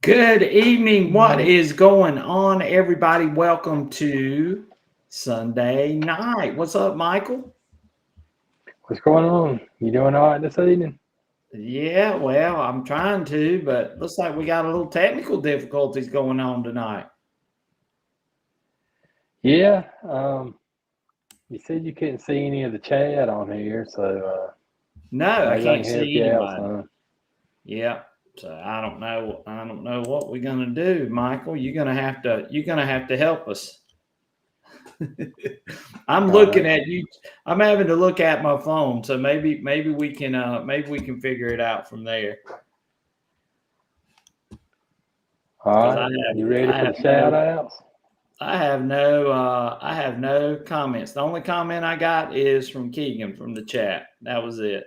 Good evening. What is going on, everybody? Welcome to Sunday night. What's up, Michael? What's going on? You doing all right this evening? Yeah, well, I'm trying to, but looks like we got a little technical difficulties going on tonight. Yeah. You said you couldn't see any of the chat on here, so No, I maybe I can't can help see you out anybody. some. Yeah, so I don't know. I don't know what we're gonna do, Michael. You're gonna have to help us. I'm All looking right. at you. I'm having to look at my phone, so maybe we can figure it out from there. All Because right. You ready for the shout outs? I have no comments. The only comment I got is from Keegan from the chat. That was it.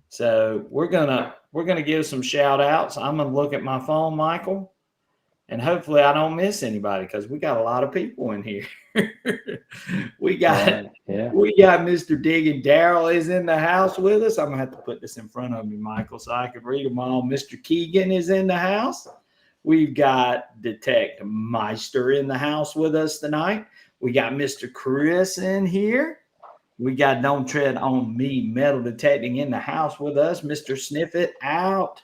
So we're gonna give some shout outs. I'm gonna look at my phone, Michael, and hopefully I don't miss anybody because we got a lot of people in here. we got Right. Yeah. we got Mr. Digging Daryl is in the house with us. I'm gonna have to put this in front of me, Michael, so I can read them all. Mr. Keegan is in the house. We've got Detect Meister in the house with us tonight. We got Mr. Chris in here. We got Don't Tread on Me Metal Detecting in the house with us. Mr. Sniff It Out.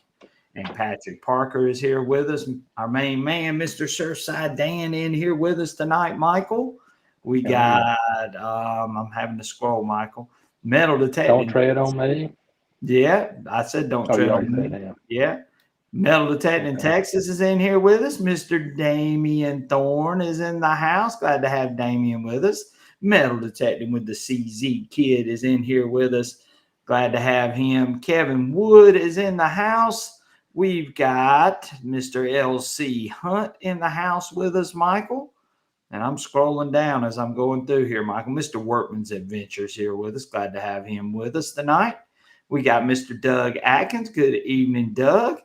And Patrick Parker is here with us. Our main man, Mr. Surfside Dan, in here with us tonight, Michael. We Oh yeah. got, I'm having to scroll, Michael. Metal Don't Detecting. tread on me. Yeah, I said don't Oh, you tread already on said me. him. Yeah. Metal Detecting in Okay. Texas is in here with us. Mr. Damian Thorne is in the house. Glad to have Damian with us. Metal Detecting with the CZ Kid is in here with us. Glad to have him. Kevin Wood is in the house. We've got Mr. LC Hunt in the house with us, Michael. And I'm scrolling down as I'm going through here, Michael. Mr. Workman's Adventures here with us. Glad to have him with us tonight. We got Mr. Doug Atkins. Good evening, Doug.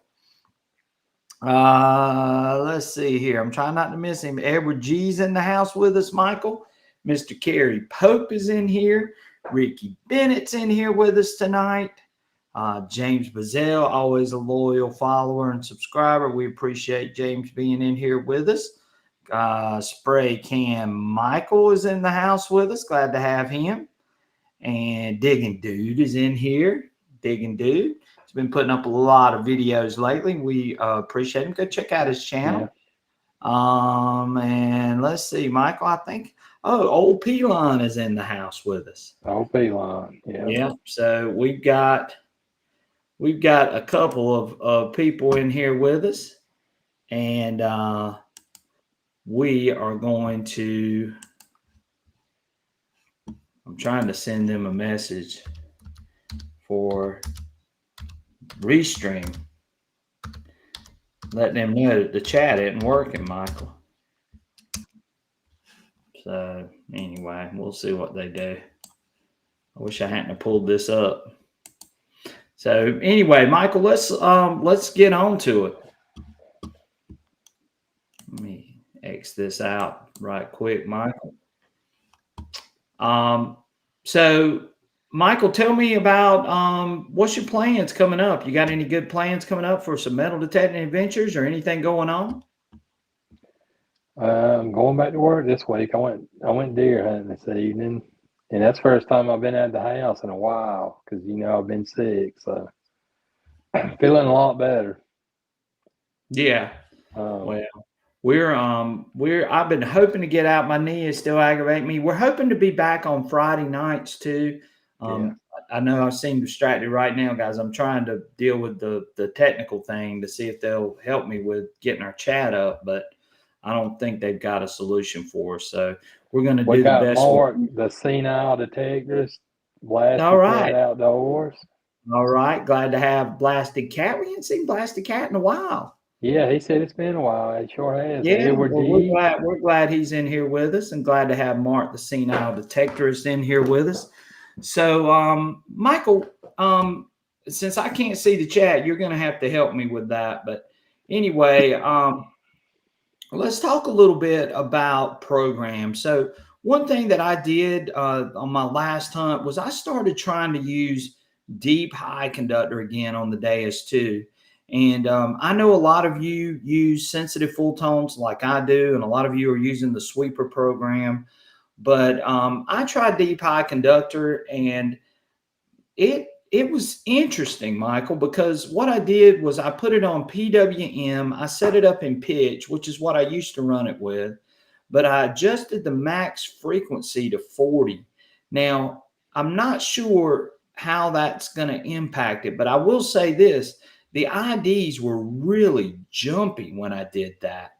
Let's see here. I'm trying not to miss him. Edward G's in the house with us, Michael. Mr. Kerry Pope is in here. Ricky Bennett's in here with us tonight. James Bazell, always a loyal follower and subscriber. We appreciate James being in here with us. Spray Cam Michael is in the house with us. Glad to have him. And Digging Dude is in here. Digging Dude. He's been putting up a lot of videos lately. We appreciate him. Go check out his channel. Yeah. And let's see, Michael, I think, old Pelon is in the house with us. Old P-Line. Yeah. Yeah. So we've got a couple of people in here with us. And we are going to, I'm trying to send them a message for Restream. Let them know that the chat isn't working, Michael. So anyway, we'll see what they do. I wish I hadn't pulled this up. So anyway, Michael, let's get on to it. Let me X this out right quick, Michael. So Michael, tell me about what's your plans coming up? You got any good plans coming up for some metal detecting adventures or anything going on? I'm going back to work this week. I went deer hunting this evening, and that's the first time I've been out of the house in a while because I've been sick, so feeling a lot better. Yeah. Well, I've been hoping to get out. My knee is still aggravating me. We're hoping to be back on Friday nights too. Yeah. I know I seem distracted right now, guys. I'm trying to deal with the technical thing to see if they'll help me with getting our chat up, but I don't think they've got a solution for us. So we're going to We do the got best. Mark, the senile detectors, Blasted All Cat right. Outdoors. All right. Glad to have Blasted Cat. We ain't seen Blasted Cat in a while. Yeah, he said it's been a while. It sure has. Yeah, Edward well, G. we're glad he's in here with us, and glad to have Mark, the senile detectorist, in here with us. So, Michael, since I can't see the chat, you're going to have to help me with that. But anyway, let's talk a little bit about programs. So, one thing that I did on my last hunt was I started trying to use deep high conductor again on the Deus II. And I know a lot of you use sensitive full tones like I do, and a lot of you are using the sweeper program. But I tried deep high conductor, and it was interesting, Michael, because what I did was I put it on PWM. I set it up in pitch, which is what I used to run it with, but I adjusted the max frequency to 40. Now, I'm not sure how that's going to impact it, but I will say this: the IDs were really jumpy when I did that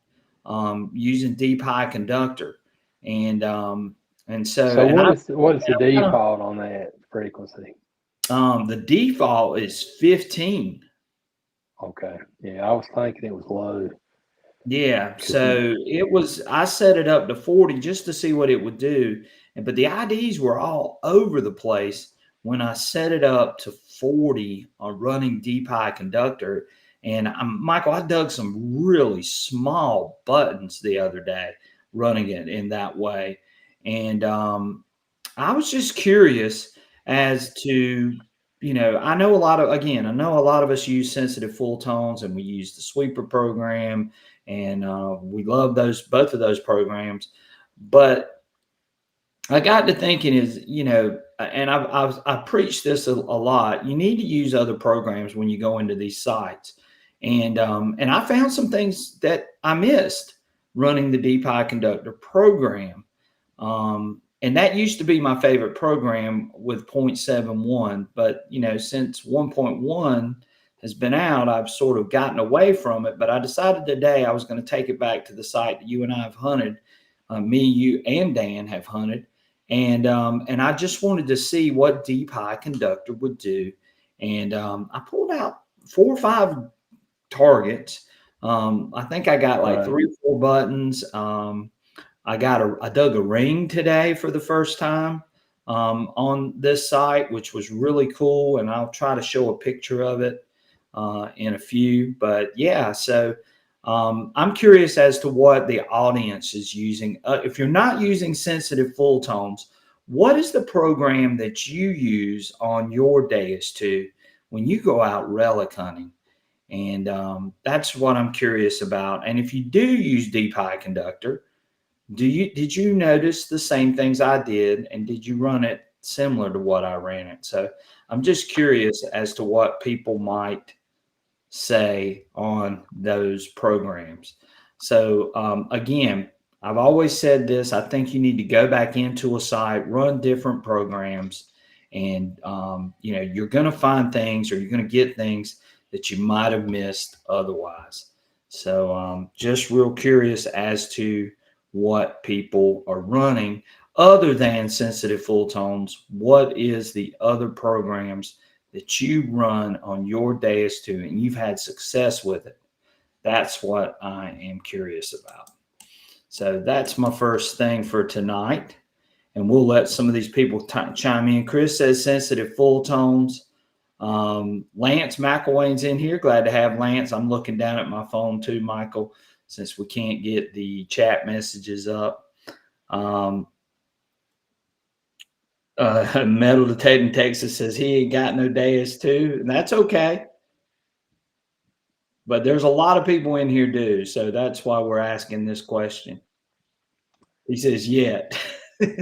using deep high conductor, and So and I what is the kind of default on that frequency? the default is 15. Okay. Yeah, I was thinking it was low Yeah, because you. so I set it up to 40 just to see what it would do. But the IDs were all over the place when I set it up to 40 on running deep high conductor. And Michael, I dug some really small buttons the other day running it in that way. And I was just curious as to, I know I know a lot of us use sensitive full tones, and we use the sweeper program, and we love both of those programs. But I got to thinking and I preach this a lot. You need to use other programs when you go into these sites, and I found some things that I missed running the deep high conductor program. And that used to be my favorite program with 0.71, but since 1.1 has been out, I've sort of gotten away from it. But I decided today I was going to take it back to the site that you and I have hunted, me, you, and Dan have hunted, and I just wanted to see what deep high conductor would do. And I pulled out 4 or 5 targets. I think I got like Right. 3 or 4 buttons. I dug a ring today for the first time on this site, which was really cool, and I'll try to show a picture of it in a few. But yeah, so I'm curious as to what the audience is using. If you're not using sensitive full tones, what is the program that you use on your Deus II when you go out relic hunting? And that's what I'm curious about. And if you do use deep high conductor, did you notice the same things I did, and did you run it similar to what I ran it? So I'm just curious as to what people might say on those programs. So again, I've always said this. I think you need to go back into a site, run different programs, and you're going to find things, or you're going to get things that you might have missed otherwise. So just real curious as to what people are running other than sensitive full tones. What is the other programs that you run on your Deus II and you've had success with it? That's what I am curious about. So that's my first thing for tonight. And we'll let some of these people chime in. Chris says sensitive full tones. Lance McElwain's in here. Glad to have Lance. I'm looking down at my phone too, Michael, since we can't get the chat messages up. Metal Detecting Texas says he ain't got no Deus II, and that's okay. But there's a lot of people in here do, so that's why we're asking this question. He says yet.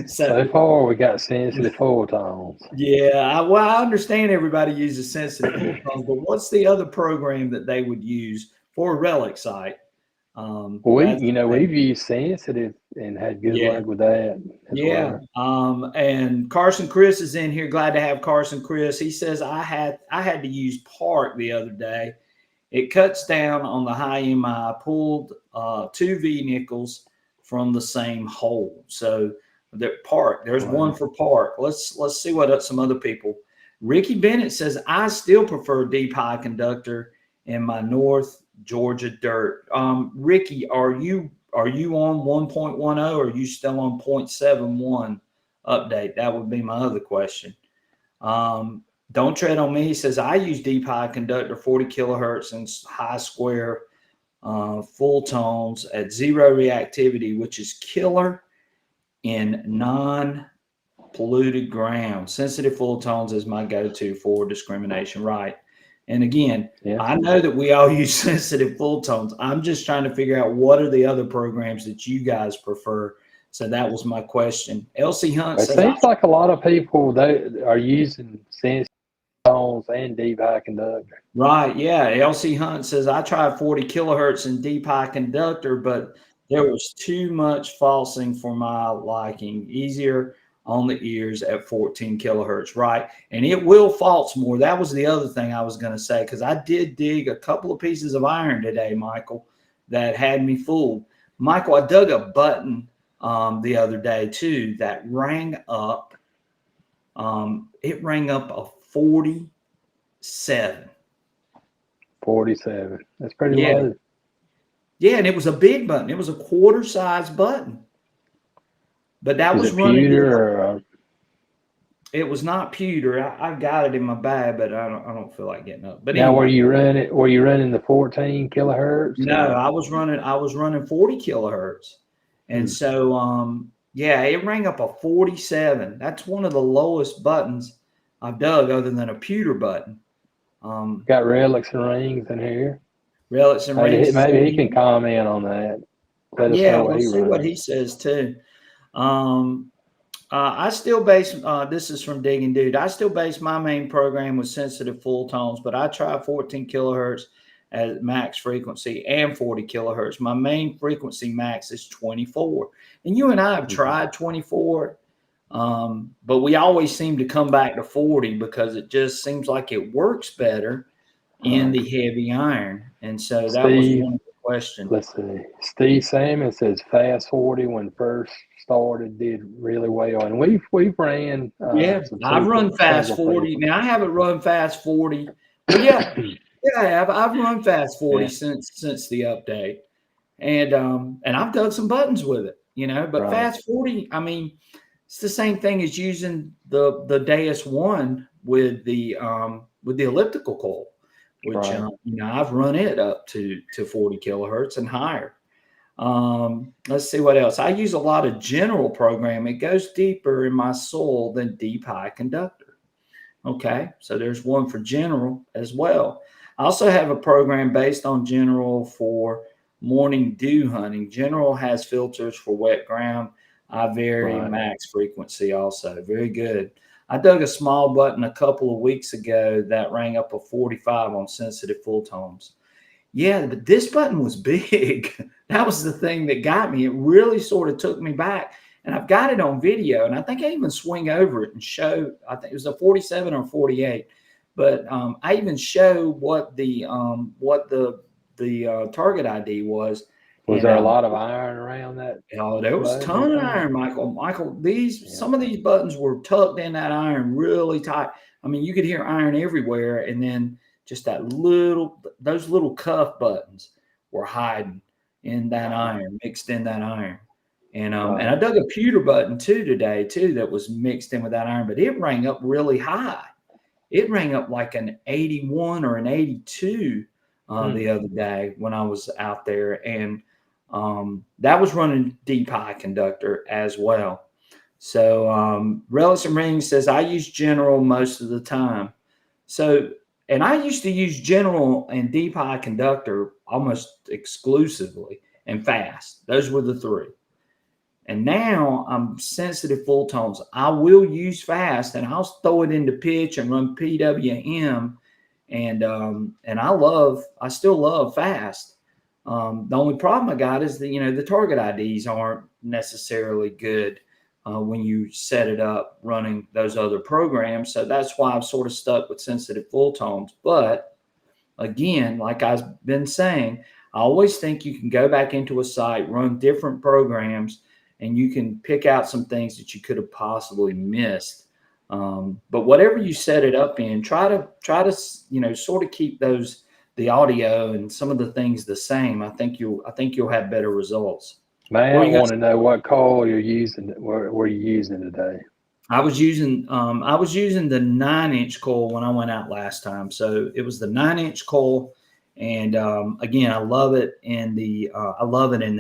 So far, we got sensitive full tones. Yeah, I understand everybody uses sensitive full tones, but what's the other program that they would use for a relic site? We've used sensitive and had good luck with that as well. And Carson Chris is in here. Glad to have Carson Chris. He says I had to use Park the other day. It cuts down on the high MI. I pulled 2 V nickels from the same hole. So there's one for Park. Let's see what some other people. Ricky Bennett says I still prefer deep high conductor in my North Georgia dirt. Ricky, are you on 1.10 or are you still on 0.71 update? That would be my other question. Don't Tread on Me says I use deep high conductor 40 kilohertz and high square full tones at 0 reactivity, which is killer in non-polluted ground. Sensitive full tones is my go-to for discrimination. Right. And again, Yeah. I know that we all use sensitive full tones. I'm just trying to figure out what are the other programs that you guys prefer. So that was my question. Elsie Hunt It says, seems like a lot of people, they are using sensitive tones and deep high conductor. right, yeah. Elsie Hunt says, I tried 40 kilohertz in deep high conductor, but there was too much falsing for my liking. Easier on the ears at 14 kilohertz, right? And it will false more. That was the other thing I was going to say, because I did dig a couple of pieces of iron today, Michael, that had me fooled. Michael, I dug a button the other day too that rang up. It rang up a 47. 47. That's pretty Yeah. low. Yeah, and it was a big button. It was a quarter size button. But that Is was it running. pewter or? It was not pewter. I've got it in my bag, but I don't feel like getting up. But Now, anyway. were you running the 14 kilohertz? No, Or? I was running 40 kilohertz. And so yeah, it rang up a 47. That's one of the lowest buttons I've dug other than a pewter button. Got relics and rings in here. Relics and rings. Maybe he can comment on that. Let us Yeah, know what we'll he see what runs. he says too. I still base, this is from Digging Dude. I still base my main program with sensitive full tones, but I try 14 kilohertz at max frequency and 40 kilohertz. My main frequency max is 24. And you and I have tried 24, but we always seem to come back to 40 because it just seems like it works better in the heavy iron. And so that was one of the questions. Let's see. Steve Salmon says fast 40 when first started did really well, and we've ran. Yeah, I've run fast 40. Now I haven't run fast 40. Well, yeah, I have. I've run fast 40 since the update, and I've dug some buttons with it, But fast 40, I mean, it's the same thing as using the Deus One with the elliptical coil, which I've run it up to 40 kilohertz and higher. Let's see what else. I use a lot of general programming. It goes deeper in my soul than deep high conductor. Okay, so there's one for general as well. I also have a program based on general for morning dew hunting. General has filters for wet ground. I vary max frequency also. Very good. I dug a small button a couple of weeks ago that rang up a 45 on sensitive full tones. Yeah, but this button was big. That was the thing that got me. It really sort of took me back. And I've got it on video. And I think I even swing over it and show, I think it was a 47 or 48. But I even show what the target ID was. Was there a lot of iron around that? Oh, there was a ton of iron, Michael. Some of these buttons were tucked in that iron really tight. I mean, you could hear iron everywhere. And then just those little cuff buttons were hiding in that iron, mixed in that iron. And I dug a pewter button today that was mixed in with that iron, but it rang up really high. It rang up like an 81 or an 82 the other day when I was out there. And that was running deep high conductor as well. So Relics and Rings says, I use general most of the time. So, and I used to use general and deep high conductor almost exclusively and fast. Those were the three. And now I'm sensitive full tones. I will use fast and I'll throw it into pitch and run PWM. And I still love fast. The only problem I got is the target IDs aren't necessarily good when you set it up running those other programs. So that's why I've sort of stuck with sensitive full tones. But again, like I've been saying, I always think you can go back into a site, run different programs, and you can pick out some things that you could have possibly missed. But whatever you set it up in, try to sort of keep the audio and some of the things the same. I think you'll have better results. Man, I want to know what coil you're using. Were you using today? I was using the 9-inch coil when I went out last time. So it was the 9-inch coil, and again, I love it in the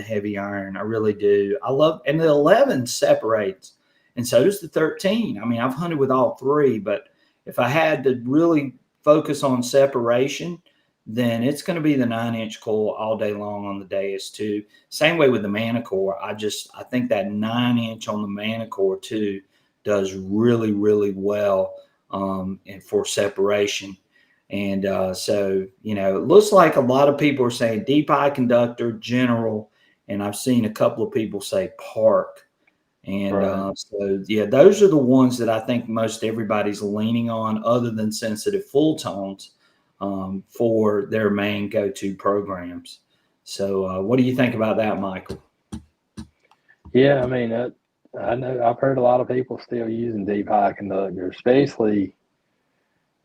heavy iron. I really do. And the 11 separates, and so does the 13. I mean, I've hunted with all three, but if I had to really focus on separation, then it's going to be the 9-inch coil all day long on the Deus II. Same way with the Manicore. I think that 9-inch on the Manicore too does really, really well and for separation. And so, it looks like a lot of people are saying deep eye conductor, general, and I've seen a couple of people say park. And so, yeah, those are the ones that I think most everybody's leaning on, other than sensitive full tones, for their main go-to programs. So what do you think about that, Michael? Yeah, I mean, I know I've heard a lot of people still using deep eye conductor, especially,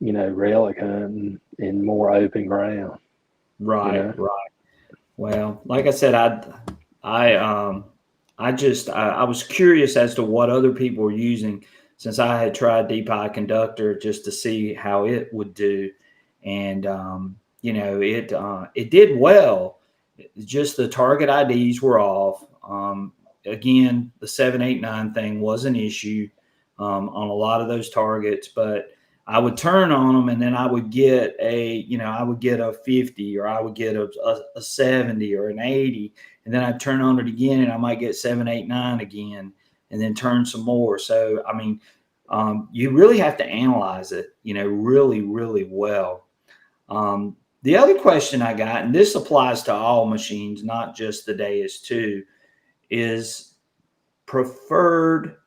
relic hunting in more open ground. Right. Well, like I said, I was curious as to what other people were using, since I had tried deep eye conductor just to see how it would do, and it did well. Just the target IDs were off. Again, the 789 thing was an issue on a lot of those targets, but I would turn on them, and then I would get a 50, or I would get a 70 or an 80, and then I'd turn on it again, and I might get 789 again, and then turn some more. So, I mean, you really have to analyze it, really, really well. The other question I got, and this applies to all machines, not just the Deus II, is preferred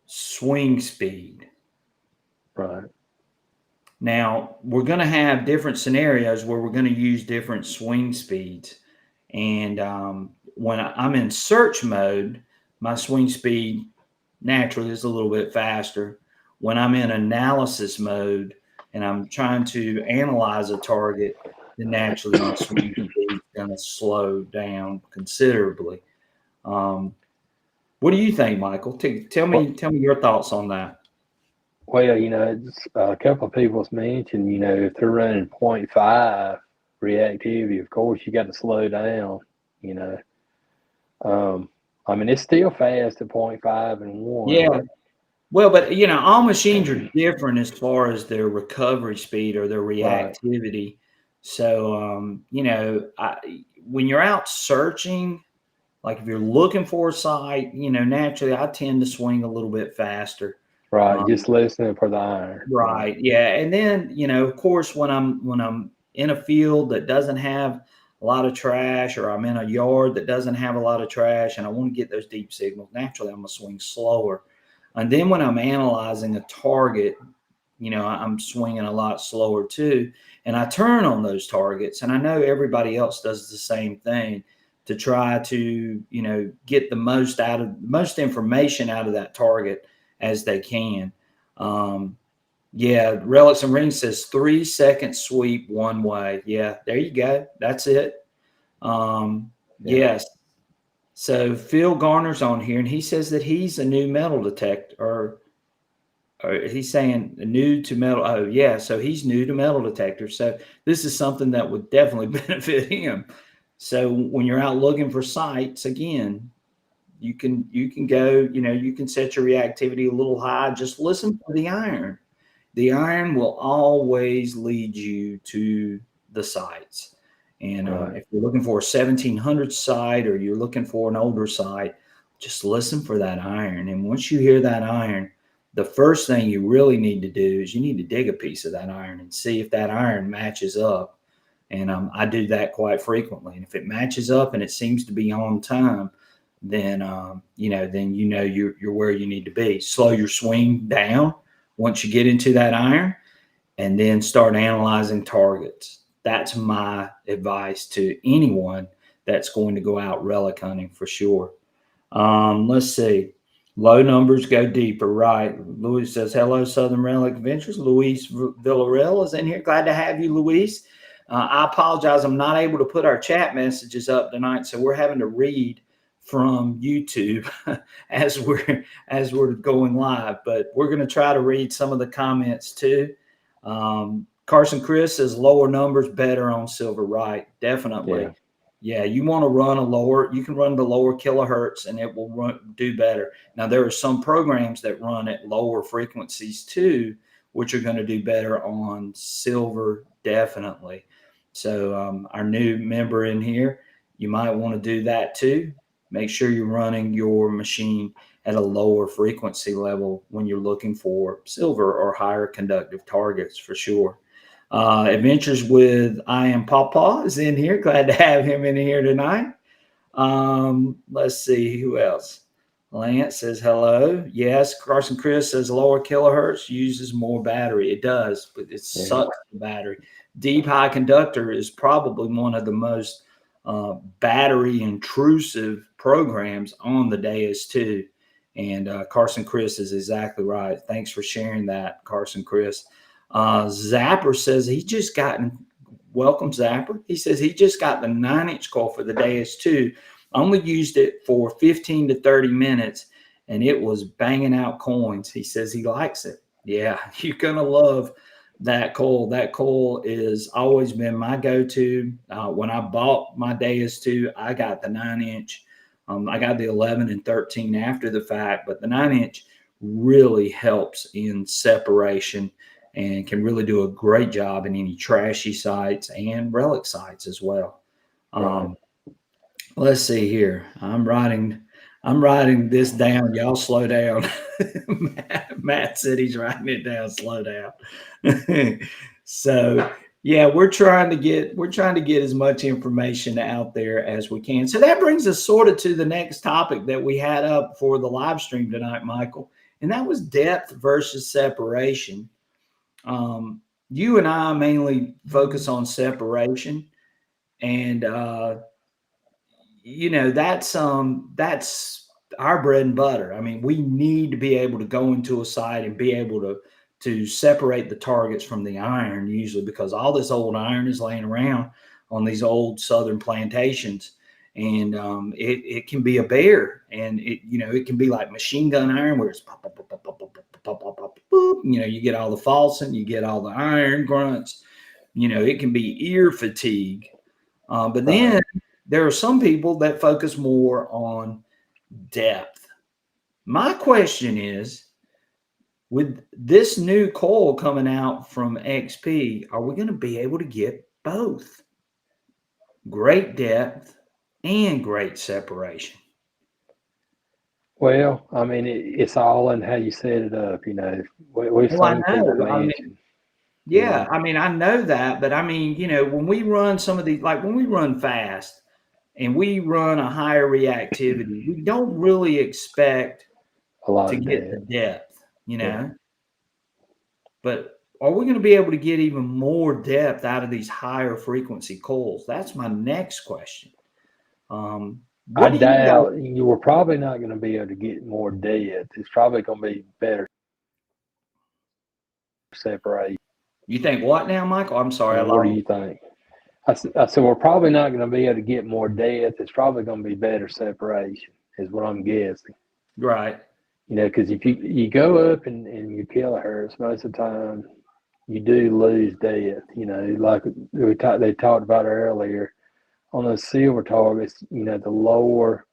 swing speed. Right. Now, we're going to have different scenarios where we're going to use different swing speeds. And when I'm in search mode, my swing speed naturally is a little bit faster. When I'm in analysis mode and I'm trying to analyze a target, then naturally my swing speed is going to slow down considerably. What do you think, Michael? Tell me your thoughts on that. Well, it's a couple of people's mentioned, if they're running 0.5 reactivity, of course, you got to slow down, I mean, it's still fast at 0.5 and 1. Yeah. Well, but all machines are different as far as their recovery speed or their reactivity. So, when you're out searching, like if you're looking for a site, naturally I tend to swing a little bit faster. Right. Just listening for the iron. Right. Yeah. And then, of course, when I'm in a field that doesn't have a lot of trash, or I'm in a yard that doesn't have a lot of trash, and I want to get those deep signals, naturally I'm going to swing slower. And then when I'm analyzing a target, I'm swinging a lot slower too. And I turn on those targets, and I know everybody else does the same thing to try to, get the most information out of that target as they can. Yeah, Relics and Rings says 3-second sweep one way. Yeah, there you go. That's it. Yes. So Phil Garner's on here, and he says that he's a new metal detector, or he's saying new to metal. Oh, yeah. So he's new to metal detectors. So this is something that would definitely benefit him. So when you're out looking for sites, again, you can go, you can set your reactivity a little high. Just listen for the iron. The iron will always lead you to the sites. And if you're looking for a 1700 site, or you're looking for an older site, just listen for that iron. And once you hear that iron, the first thing you really need to do is you need to dig a piece of that iron and see if that iron matches up. And I do that quite frequently. And if it matches up and it seems to be on time, then you're where you need to be. Slow your swing down once you get into that iron, and then start analyzing targets. That's my advice to anyone that's going to go out relic hunting for sure. Let's see. Low numbers go deeper, right? Luis says, hello, Southern Relic Adventures. Luis Villarreal is in here. Glad to have you, Luis. I apologize. I'm not able to put our chat messages up tonight, so we're having to read from YouTube as we're going live, but we're going to try to read some of the comments too. Carson Chris says lower numbers better on silver, right? Definitely. Yeah, you want to run you can run the lower kilohertz and it will do better. Now, there are some programs that run at lower frequencies too, which are going to do better on silver, definitely. So our new member in here, you might want to do that too. Make sure you're running your machine at a lower frequency level when you're looking for silver or higher conductive targets for sure. Adventures with I Am Pawpaw is in here. Glad to have him in here tonight. Let's see who else. Lance says hello. Yes, Carson Chris says lower kilohertz uses more battery. It does, but it sucks the battery. Deep high conductor is probably one of the most battery intrusive programs on the Deus II. And Carson Chris is exactly right. Thanks for sharing that, Carson Chris. Zapper says he just gotten, welcome Zapper. He says he just got the 9-inch coil for the Deus II. Only used it for 15 to 30 minutes and it was banging out coins. He says he likes it. Yeah, you're going to love that coil. That coil is always been my go-to. When I bought my Deus II, I got the 9-inch. I got the 11 and 13 after the fact, but the 9-inch really helps in separation and can really do a great job in any trashy sites and relic sites as well. Let's see here. I'm writing this down. Y'all slow down. Matt said he's writing it down. Slow down. So yeah, we're trying to get as much information out there as we can. So that brings us sort of to the next topic that we had up for the live stream tonight, Michael, and that was depth versus separation. You and I mainly focus on separation, and that's our bread and butter. I mean, we need to be able to go into a site and be able to separate the targets from the iron, usually because all this old iron is laying around on these old southern plantations, and it can be a bear, and it can be like machine gun iron where it's pop, pop, pop, pop, pop, pop, pop, pop, pop, boop. You get all the falsing, you get all the iron grunts. It can be ear fatigue, but then there are some people that focus more on depth. My question is, with this new coil coming out from XP, are we going to be able to get both great depth and great separation? Well, I mean, it's all in how you set it up. We've seen people mention. Yeah, I mean, I know that, but I mean, when we run some of these, like when we run fast and we run a higher reactivity, we don't really expect a lot to of get depth. the depth, But are we going to be able to get even more depth out of these higher frequency coils? That's my next question. I doubt you were probably not going to be able to get more depth. It's probably going to be better separation. You think what now, Michael? I'm sorry. What do you think? I said we're probably not going to be able to get more depth. It's probably going to be better separation, is what I'm guessing. Right. Because if you go up in your kilohertz, most of the time you do lose depth. Like they talked about earlier on those silver targets. The lower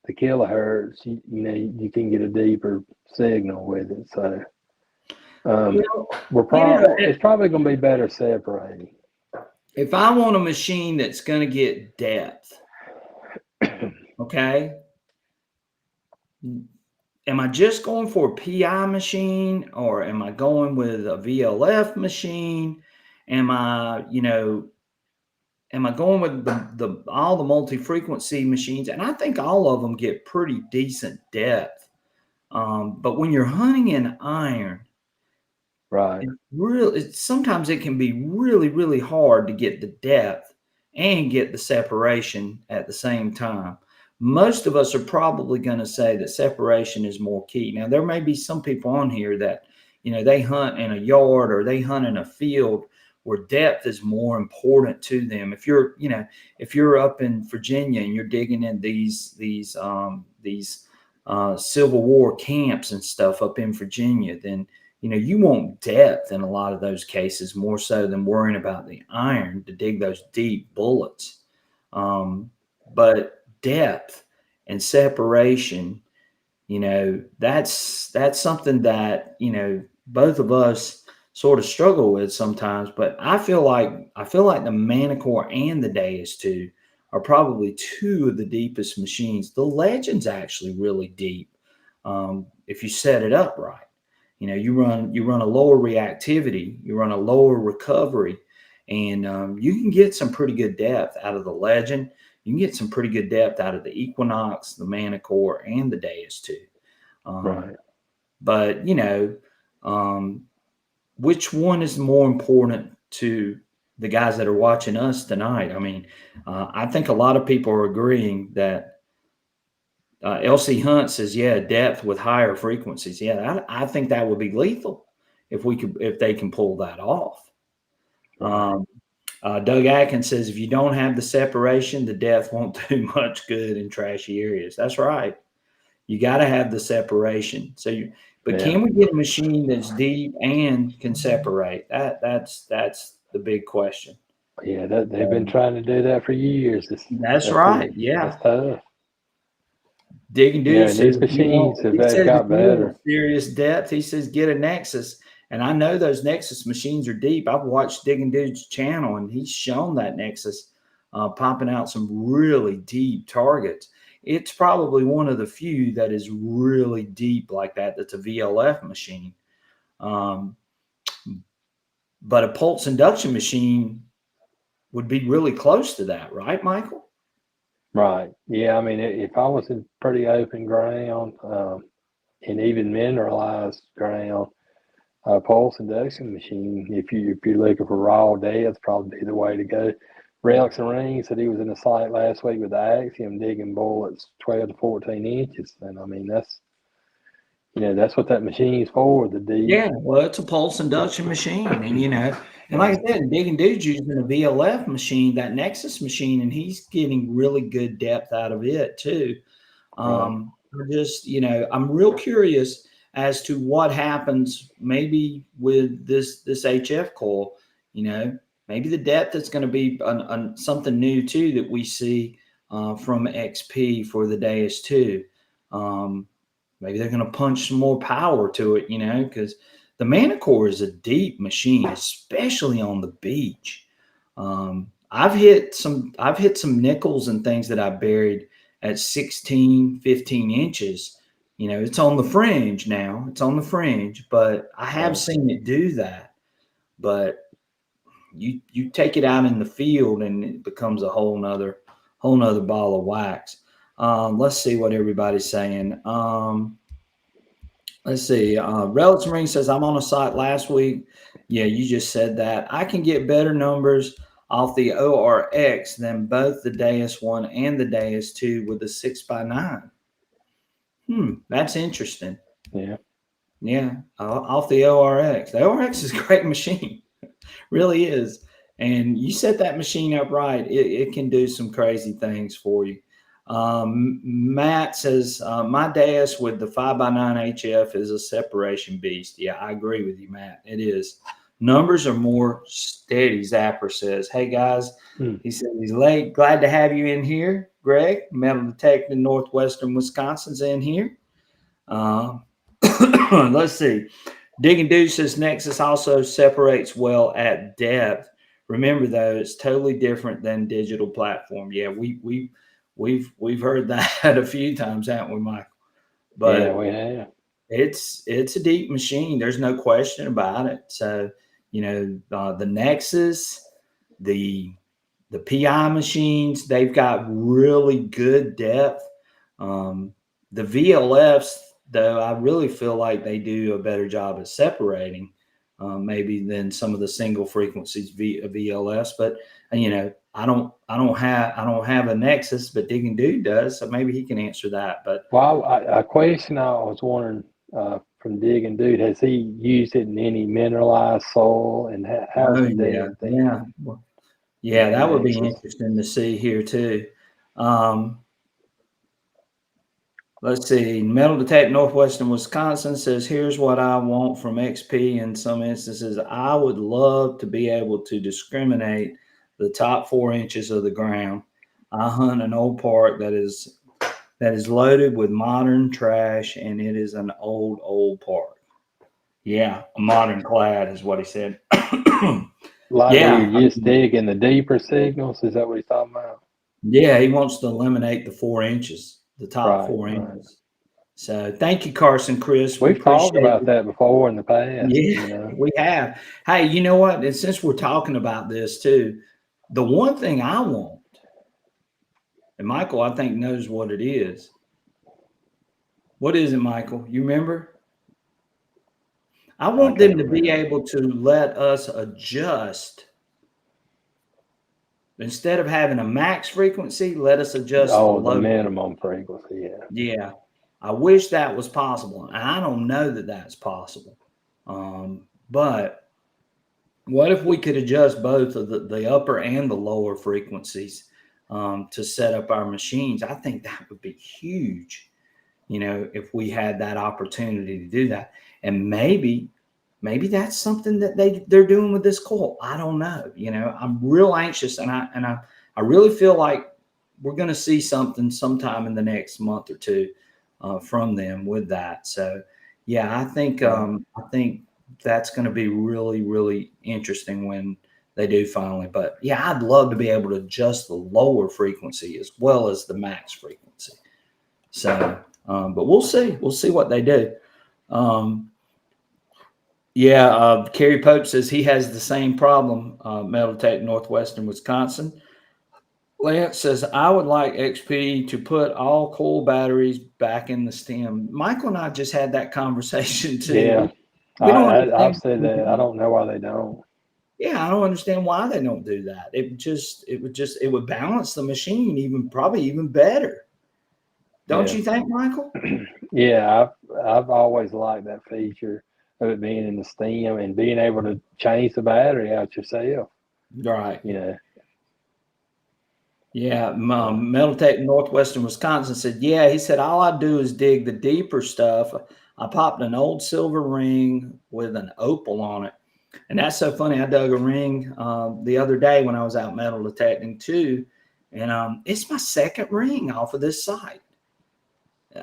the kilohertz, you can get a deeper signal with it. So it's probably going to be better separating. If I want a machine that's going to get depth, okay, am I just going for a PI machine, or am I going with a VLF machine? Am I going with all the multi-frequency machines? And I think all of them get pretty decent depth. But when you're hunting in iron, right, sometimes it can be really, really hard to get the depth and get the separation at the same time. Most of us are probably going to say that separation is more key. Now, there may be some people on here that, they hunt in a yard or they hunt in a field where depth is more important to them. If you're up in Virginia and you're digging in these Civil War camps and stuff up in Virginia, then you want depth in a lot of those cases more so than worrying about the iron to dig those deep bullets. But depth and separation, that's something that both of us sort of struggle with sometimes. But I feel like the Manicore and the Deus II are probably two of the deepest machines. The Legend's actually really deep if you set it up right. You know, you run a lower reactivity, you run a lower recovery, and you can get some pretty good depth out of the Legend. You can get some pretty good depth out of the Equinox, the Manicore, and the Deus II. Right. But you know, um, which one is more important to the guys that are watching us tonight? I mean, I think a lot of people are agreeing that LC Hunt says, yeah, depth with higher frequencies. Yeah, I think that would be lethal if they can pull that off. Right. Doug Atkins says, if you don't have the separation, the depth won't do much good in trashy areas. That's right. You got to have the separation. But Yeah. can we get a machine that's deep and can separate? That's the big question. Yeah, they've been trying to do that for years. That's right. That's Yeah. tough. Digging You know, Dude and says these if you machines want, he have says if got you want better. serious depth, he says get a Nexus. And I know those Nexus machines are deep. I've watched Digging Dude's channel, and he's shown that Nexus popping out some really deep targets. It's probably one of the few that is really deep like that. That's a VLF machine. Um, but a pulse induction machine would be really close to that, right, Michael? Right. Yeah. I mean, if I was in pretty open ground, and even mineralized ground, a pulse induction machine, if you're looking for raw depth, probably be the way to go. Relics and Rings said he was in the site last week with the Axiom digging bullets 12 to 14 inches. And I mean, that's what that machine's for, the deep. Yeah, well, it's a pulse induction machine, and and like Yeah. I said, Digging Dude's using a VLF machine, that Nexus machine, and he's getting really good depth out of it too. Right. I'm real curious as to what happens maybe with this HF coil. Maybe the depth is going to be something new too that we see from XP for the Deus II. Maybe they're going to punch some more power to it, because the Manicore is a deep machine, especially on the beach. I've hit some nickels and things that I buried at 16, 15 inches. It's on the fringe now. It's on the fringe, but I have Right. seen it do that. But you take it out in the field and it becomes a whole nother ball of wax. Let's see what everybody's saying. Let's see. Relics Ring says, I'm on a site last week. Yeah, you just said that. I can get better numbers off the ORX than both the Deus 1 and the Deus 2 with the 6x9. That's interesting. Yeah. Yeah, off the ORX. The ORX is a great machine. Really is. And you set that machine up right, it can do some crazy things for you. Matt says, my Deus with the 5x9 HF is a separation beast. Yeah, I agree with you, Matt. It is. Numbers are more steady, Zapper says. Hey, guys, he said he's late. Glad to have you in here, Greg. Metal Detector Northwestern Wisconsin's in here. Let's see. Digging Dude says Nexus also separates well at depth. Remember, though, it's totally different than digital platform. Yeah, we've heard that a few times, haven't we, Michael? Yeah, But we have. it's a deep machine. There's no question about it. So, the Nexus, the PI machines, they've got really good depth. The VLFs, though, I really feel like they do a better job at separating, maybe than some of the single frequencies VLFs. But I don't have a Nexus, but Digging Dude does, so maybe he can answer that. But Well, a question I was wondering from Digging Dude, has he used it in any mineralized soil, and how's oh the depth yeah, in yeah, that that would be Nexus? interesting to see here too. Um, Let's see. Metal Detect Northwestern Wisconsin says, here's what I want from XP in some instances. I would love to be able to discriminate the top 4 inches of the ground. I hunt an old park that is loaded with modern trash, and it is an old park. Yeah, a modern clad is what he said. Like where Yeah, you're just digging the deeper signals. Is that what he's talking about? yeah, he wants to eliminate the 4 inches, the top Right, four right. inches. So thank you, Carson, Chris. We We've talked appreciate about it. that before in the past, Yeah, you know. we have. Hey, you know what? And since we're talking about this too, the one thing I want, and Michael, I think knows what it is. What is it, Michael? You remember? I I want them can't to be remember. able to let us adjust instead of having a max frequency, let us adjust the Oh, the low. minimum frequency, yeah. Yeah, I wish that was possible. And I don't know that that's possible. But what if we could adjust both of the upper and the lower frequencies to set up our machines? I think that would be huge, if we had that opportunity to do that. And maybe that's something that they're doing with this coil. I don't know. I'm real anxious, and I really feel like we're going to see something sometime in the next month or two from them with that. So yeah, I think that's going to be really, really interesting when they do finally. But yeah, I'd love to be able to adjust the lower frequency as well as the max frequency. So but we'll see. We'll see what they do. Um, yeah, Kerry Pope says he has the same problem. Metal Tech, Northwestern Wisconsin. Lance says I would like XP to put all coal batteries back in the stem. Michael and I just had that conversation too. Yeah, We don't I've understand. said that. I don't know why they don't. Yeah, I don't understand why they don't do that. It would balance the machine probably even better. Don't Yeah. you think, Michael? Yeah, I've always liked that feature of it being in the stem and being able to change the battery out yourself, Right. you know. Yeah, So, Metal Tech Northwestern Wisconsin said, yeah, he said, all I do is dig the deeper stuff. I popped an old silver ring with an opal on it. And that's so funny. I dug a ring the other day when I was out metal detecting too. And it's my second ring off of this site.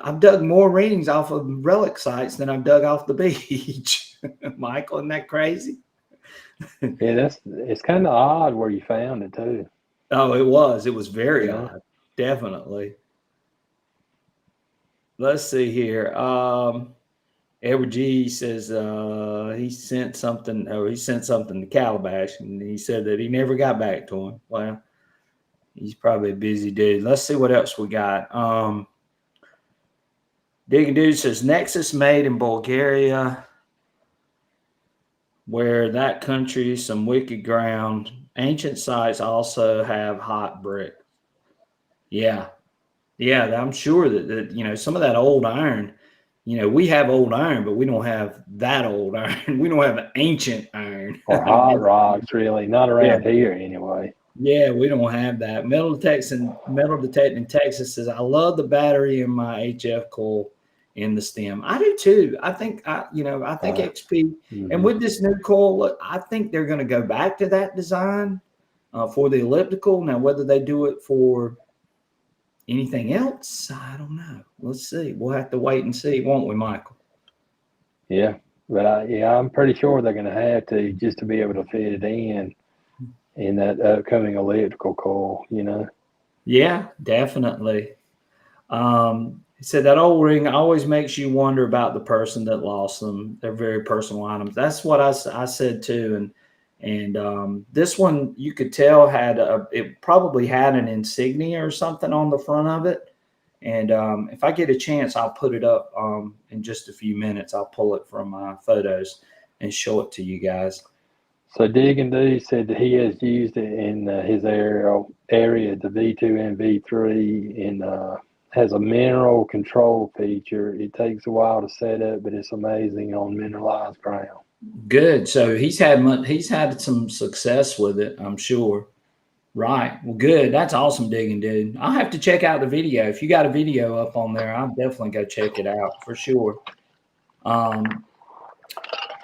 I've dug more rings off of relic sites than I've dug off the beach. Michael, isn't that crazy? yeah, it's kind of odd where you found it too, Oh, it was. It was you very know. odd. Definitely. Let's see here. Edward G says he sent something to Calabash, and he said that he never got back to him. Well, he's probably a busy dude. Let's see what else we got. Digging Dude says Nexus made in Bulgaria, where that country some wicked ground. Ancient sites also have hot brick. Yeah, yeah, I'm sure that some of that old iron. We have old iron, but we don't have that old iron. We don't have ancient iron. Or I hot guess. rocks, really. Not Yeah, around here anyway. yeah, we don't have that. Metal Detecting Texas says I love the battery in my HF coil in the stem. I do too. I think XP and Mm-hmm. with this new coil, look, I think they're going to go back to that design for the elliptical. Now, whether they do it for anything else, I don't know. Let's see. We'll have to wait and see, won't we, Michael? Yeah, but I'm pretty sure they're going to have to just to be able to fit it in that upcoming electrical coil, you know. Yeah, definitely. He said that old ring always makes you wonder about the person that lost them. They're very personal items. That's what I said too. And this one you could tell it probably had an insignia or something on the front of it. And if I get a chance, I'll put it up in just a few minutes. I'll pull it from my photos and show it to you guys. So Digging D said that he has used it in his area, the V2 and V3, and has a mineral control feature. It takes a while to set up, but it's amazing on mineralized ground. Good. So he's had some success with it, I'm sure. Right. Well, good. That's awesome digging, dude. I'll have to check out the video. If you got a video up on there, I'll definitely go check it out for sure.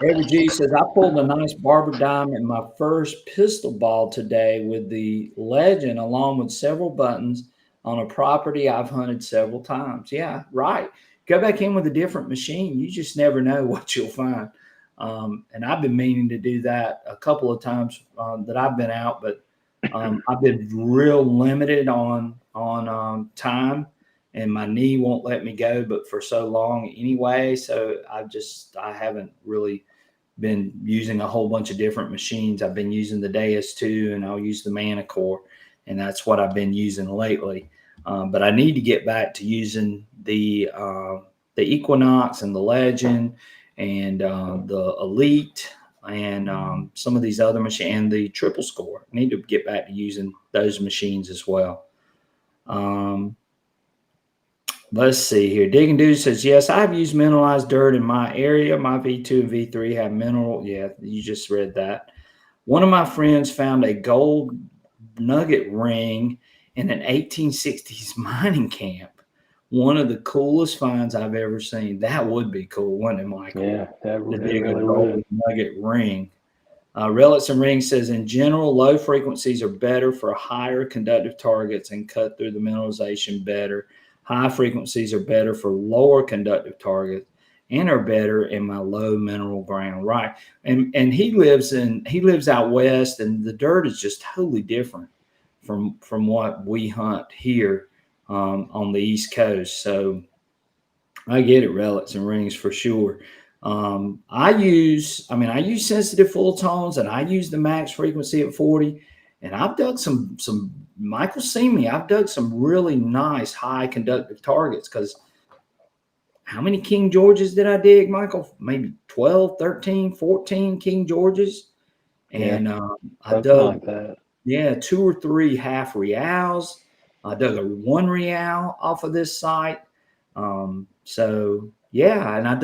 Every G says, I pulled a nice barber dime in my first pistol ball today with the legend along with several buttons on a property I've hunted several times. Yeah, right. Go back in with a different machine. You just never know what you'll find. And I've been meaning to do that a couple of times that I've been out, but I've been real limited on time, and my knee won't let me go, but for so long anyway. So I haven't really been using a whole bunch of different machines. I've been using the Deus II, and I'll use the Manicore, and that's what I've been using lately. But I need to get back to using the Equinox and the Legend and the Elite and some of these other machines and the Triple Score. I need to get back to using those machines as well. Let's see here. Digging Dude says, yes, I've used mineralized dirt in my area. My V2 and V3 have mineral. Yeah, you just read that. One of my friends found a gold nugget ring in an 1860s mining camp. One of the coolest finds I've ever seen. That would be cool, wouldn't it, Michael? Yeah, that To dig really a gold would. nugget ring. Relics and Rings says, in general, low frequencies are better for higher conductive targets and cut through the mineralization better. High frequencies are better for lower conductive targets and are better in my low mineral ground. Right. And he lives out west, and the dirt is just totally different from what we hunt here on the East Coast. So I get it, Relics and Rings for sure. I use sensitive full tones, and I use the max frequency at 40. And I've dug some Michael see me. I've dug some really nice high conductive targets, because how many King Georges did I dig, Michael? Maybe 12, 13, 14 King Georges. And I Something dug, like that. yeah, 2 or 3 half reals. I dug a 1 real off of this site. So yeah, and I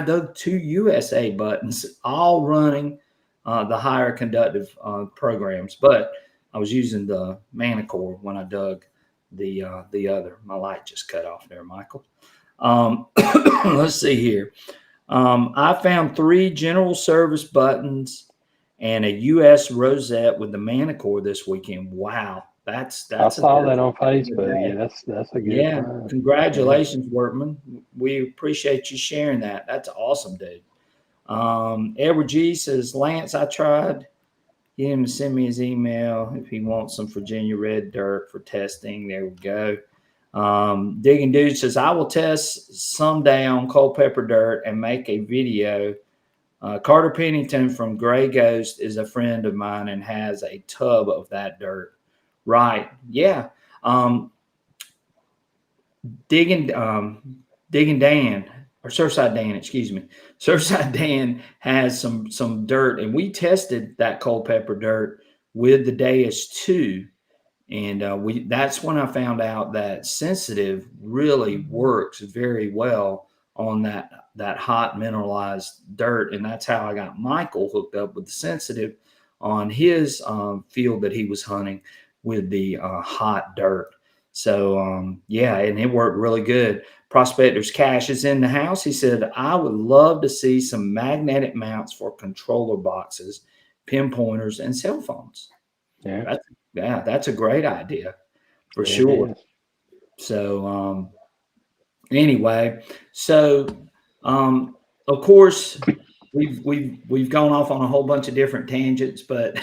dug 2 USA buttons, all running the higher conductive programs. But I was using the Manicore when I dug the other. My light just cut off there, Michael. Let's see here. I found 3 general service buttons and a US rosette with the Manicore this weekend. Wow, I saw that on Facebook. Yeah, that's a good yeah, find. congratulations, Workman. We appreciate you sharing that. That's awesome, dude. Edward G says, Lance, I tried. Get him to send me his email if he wants some Virginia red dirt for testing. There we go. Digging Dude says, I will test someday on Culpeper dirt and make a video. Carter Pennington from Gray Ghost is a friend of mine and has a tub of that dirt. Right. Yeah. Digging Dan, or Surfside Dan, excuse me. Surfside Dan has some dirt, and we tested that Culpeper dirt with the Deus II, and that's when I found out that sensitive really works very well on that hot mineralized dirt, and that's how I got Michael hooked up with the sensitive on his field that he was hunting with the hot dirt. So yeah, and it worked really good. Prospector's Cash is in the house. He said, I would love to see some magnetic mounts for controller boxes, pinpointers, and cell phones. Yeah, That's a great idea for yeah, it sure. is. So anyway, so of course we've gone off on a whole bunch of different tangents, but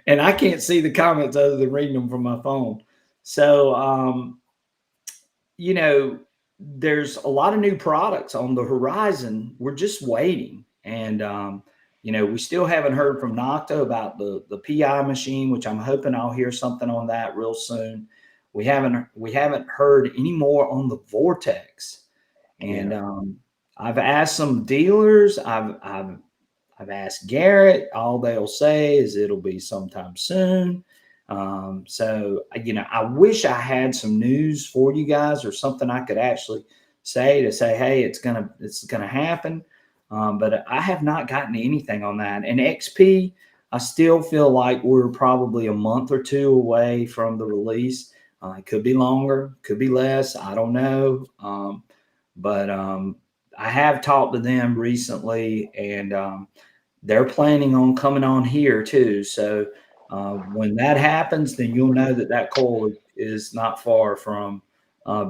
and I can't see the comments other than reading them from my phone. So there's a lot of new products on the horizon. We're just waiting. And, we still haven't heard from Nocta about the PI machine, which I'm hoping I'll hear something on that real soon. We haven't heard any more on the Vortex. And I've asked some dealers. I've asked Garrett. All they'll say is it'll be sometime soon. So I wish I had some news for you guys, or something I could actually say, hey, it's gonna happen. But I have not gotten anything on that. And XP, I still feel like we're probably a month or 2 away from the release. It could be longer, could be less. I don't know. But I have talked to them recently, and they're planning on coming on here too. So when that happens, then you'll know that coil is not far from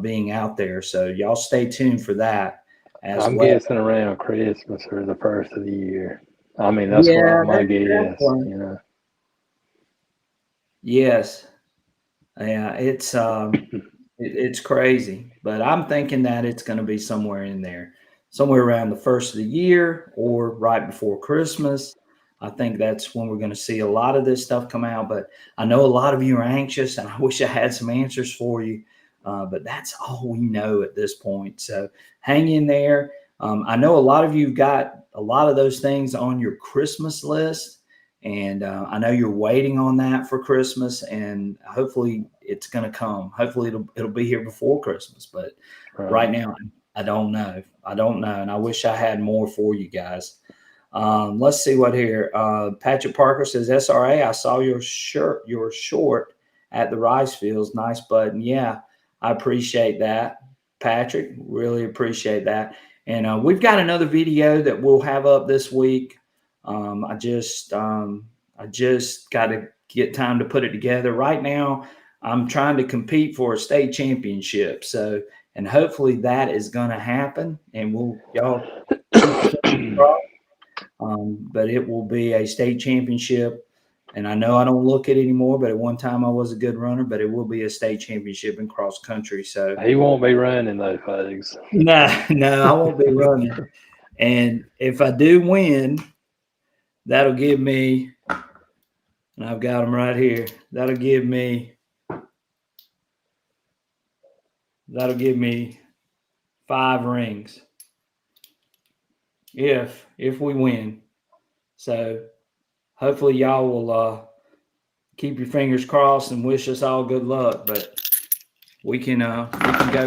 being out there. So y'all stay tuned for that. as I'm well. guessing around Christmas or the first of the year. I mean, that's Yeah, what my that's guess, right. you know. Yes. Yeah, it's crazy, but I'm thinking that it's going to be somewhere in there, somewhere around the first of the year or right before Christmas. I think that's when we're going to see a lot of this stuff come out. But I know a lot of you are anxious, and I wish I had some answers for you. But that's all we know at this point. So hang in there. I know a lot of you've got a lot of those things on your Christmas list. And I know you're waiting on that for Christmas, and hopefully it's going to come. Hopefully it'll be here before Christmas. But right Right. now, I don't know. I don't know, and I wish I had more for you guys. Let's see what here. Patrick Parker says, "SRA, I saw your short at the rice fields. Nice button. Yeah, I appreciate that, Patrick. Really appreciate that. And we've got another video that we'll have up this week. I just got to get time to put it together. Right now, I'm trying to compete for a state championship. So, and hopefully that is going to happen. And y'all keep your fingers crossed. But it will be a state championship. And I know I don't look it anymore, but at one time I was a good runner. But it will be a state championship in cross country. So He won't be running though, folks. no, I won't be running. And if I do win, that'll give me, and I've got them right here. That'll give me 5 rings if we win. So hopefully y'all will keep your fingers crossed and wish us all good luck. But we can go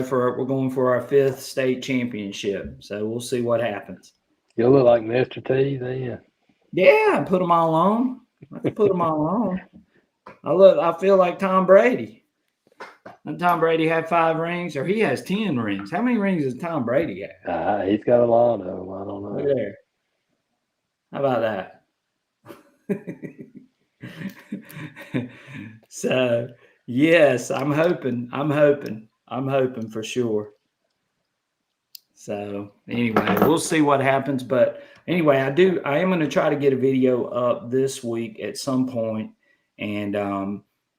we're going for our 5th state championship. So we'll see what happens. You'll look like Mr. T then. Yeah, put them all on. I can put them all on. I feel like Tom Brady. And Tom Brady had 5 rings, or he has 10 rings. How many rings does Tom Brady have? He's got a lot of them. I don't know. Look there. How about that? So, yes, I'm hoping for sure. So, anyway, we'll see what happens. But anyway, I am going to try to get a video up this week at some point, and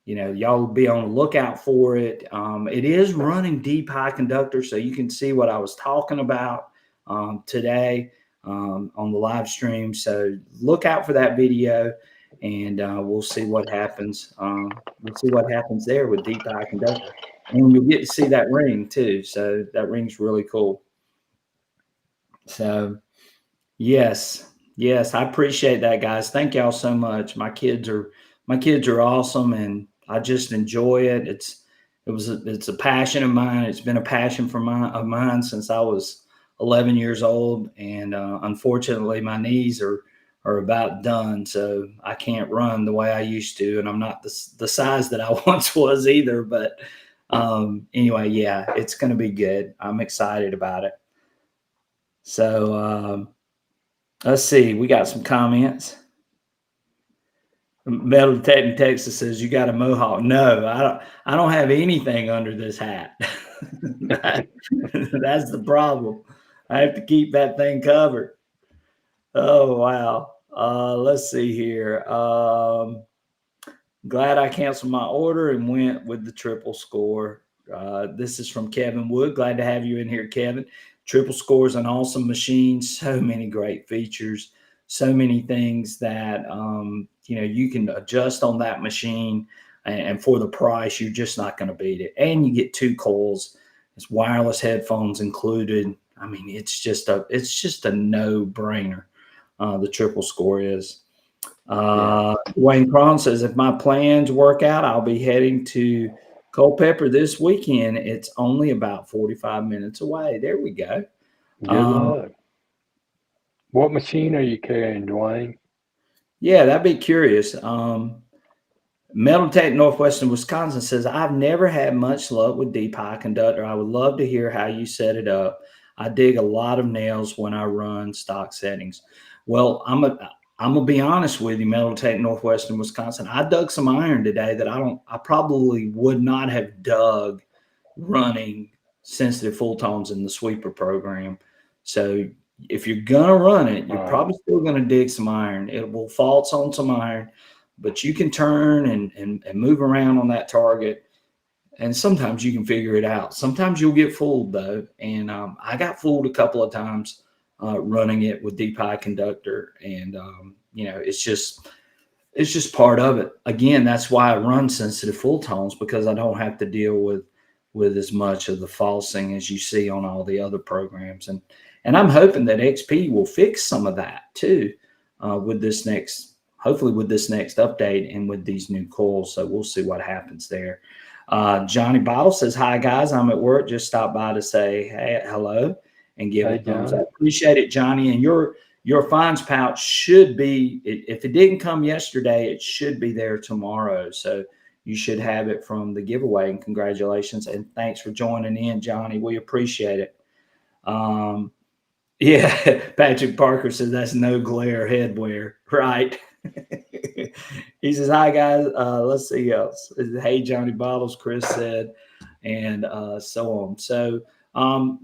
y'all will be on the lookout for it. It is running deep high conductor, so you can see what I was talking about today on the live stream. So look out for that video, and we'll see what happens. We'll see what happens there with deep high conductor, and you'll get to see that ring too. So that ring's really cool. So yes, I appreciate that, guys. Thank y'all so much. My kids are awesome, and I just enjoy it. It's a passion of mine. It's been a passion of mine since I was 11 years old, and unfortunately, my knees are about done, so I can't run the way I used to, and I'm not the size that I once was either. But anyway, yeah, it's going to be good. I'm excited about it. So let's see. We got some comments. Metal Detecting Texas says, "You got a mohawk." No, I don't have anything under this hat. That's the problem. I have to keep that thing covered. Oh wow. Let's see here. Glad I canceled my order and went with the triple score. This is from Kevin Wood. Glad to have you in here, Kevin. Triple score is an awesome machine. So many great features. So many things that you can adjust on that machine, and for the price, you're just not going to beat it. And you get 2 coils. It's wireless headphones included. I mean, it's just a no-brainer. The triple score is. Wayne Cron says, "If my plans work out, I'll be heading to Culpeper this weekend. It's only about 45 minutes away." There we go. Good luck. What machine are you carrying, Dwayne? Yeah, that'd be curious. Metal Tech Northwestern Wisconsin says, "I've never had much luck with deep high conductor. I would love to hear how you set it up. I dig a lot of nails when I run stock settings." Well, I'm gonna be honest with you, Metal Tech Northwestern Wisconsin. I dug some iron today that I probably would not have dug running sensitive full tones in the sweeper program. So if you're going to run it, you're Right. probably still going to dig some iron. It will false on some iron, but you can turn and move around on that target. And sometimes you can figure it out. Sometimes you'll get fooled though. And I got fooled a couple of times running it with deep high conductor. And, it's just part of it. Again, that's why I run sensitive full tones, because I don't have to deal with as much of the falsing as you see on all the other programs. And I'm hoping that XP will fix some of that too with this next, hopefully with this next update and with these new coils. So we'll see what happens there. Johnny Bottle says, "Hi guys, I'm at work. Just stopped by to say hey, hello and give Hey, a thumbs John. up. Appreciate it, Johnny. And your fines pouch should be, if it didn't come yesterday, it should be there tomorrow. So you should have it from the giveaway. And congratulations and thanks for joining in, Johnny. We appreciate it." Yeah, Patrick Parker says that's no glare headwear, right? He says, "Hi guys, let's see else." Hey Johnny Bottles, Chris said, and so on. So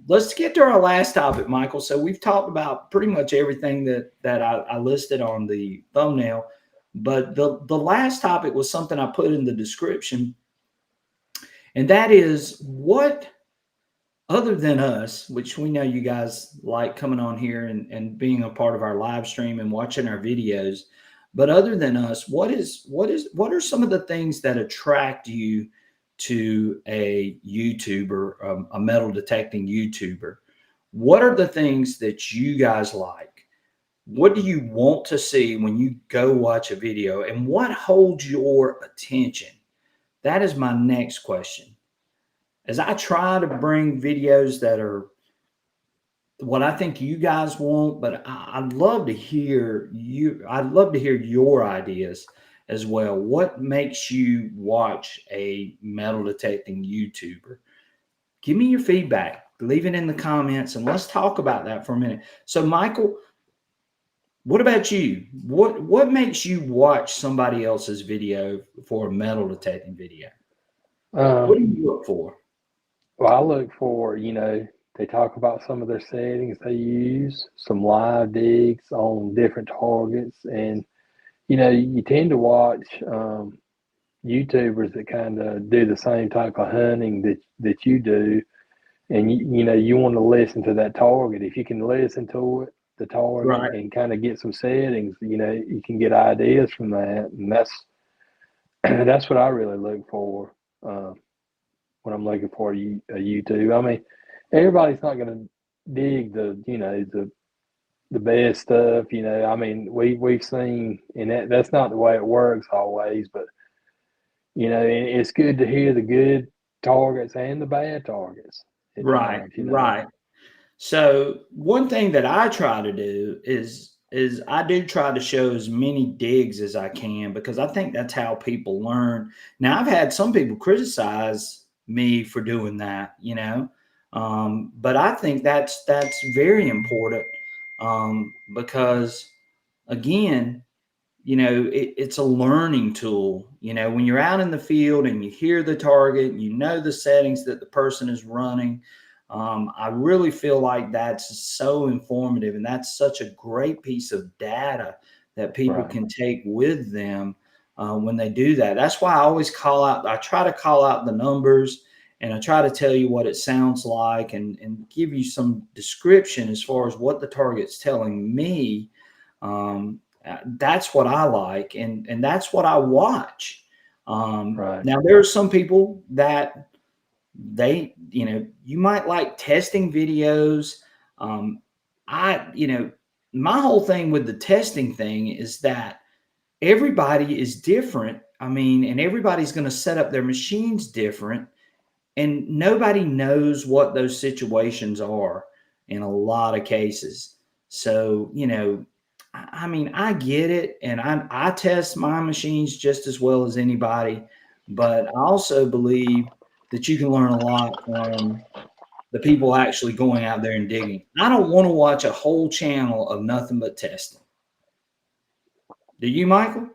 let's get to our last topic, Michael. So we've talked about pretty much everything that I listed on the thumbnail, but the last topic was something I put in the description, and that is what, other than us, which we know you guys like coming on here and being a part of our live stream and watching our videos, but other than us, what are some of the things that attract you to a YouTuber, a metal detecting YouTuber? What are the things that you guys like? What do you want to see when you go watch a video, and what holds your attention? That is my next question. As I try to bring videos that are what I think you guys want, but I'd love to hear you. I'd love to hear your ideas as well. What makes you watch a metal detecting YouTuber? Give me your feedback. Leave it in the comments and let's talk about that for a minute. So, Michael, what about you? What makes you watch somebody else's video for a metal detecting video? What do Um, you look for? well, I look for, they talk about some of their settings they use, some live digs on different targets, and you tend to watch YouTubers that kind of do the same type of hunting that you do, and you want to listen to that target. If you can listen to it, the target, Right. and kind of get some settings, you can get ideas from that, and that's what I really look for when I'm looking for a YouTube. I mean, everybody's not going to dig the best stuff. I mean, we've seen, and that's not the way it works always, but it's good to hear the good targets and the bad targets at Right. times. Right. So one thing that I try to do is I do try to show as many digs as I can, because I think that's how people learn. Now I've had some people criticize me for doing that, but I think that's very important, because again, it's a learning tool. When you're out in the field and you hear the target, the settings that the person is running. I really feel like that's so informative, and that's such a great piece of data that people Right. can take with them when they do that. That's why I try to call out the numbers, and I try to tell you what it sounds like, and give you some description as far as what the target's telling me. That's what I like, and that's what I watch. Right. Now there are some people that you might like testing videos. My whole thing with the testing thing is that everybody is different. I mean, and everybody's going to set up their machines different, and nobody knows what those situations are in a lot of cases. So, I mean, I get it, and I test my machines just as well as anybody, but I also believe that you can learn a lot from the people actually going out there and digging. I don't want to watch a whole channel of nothing but testing. Do you, Michael?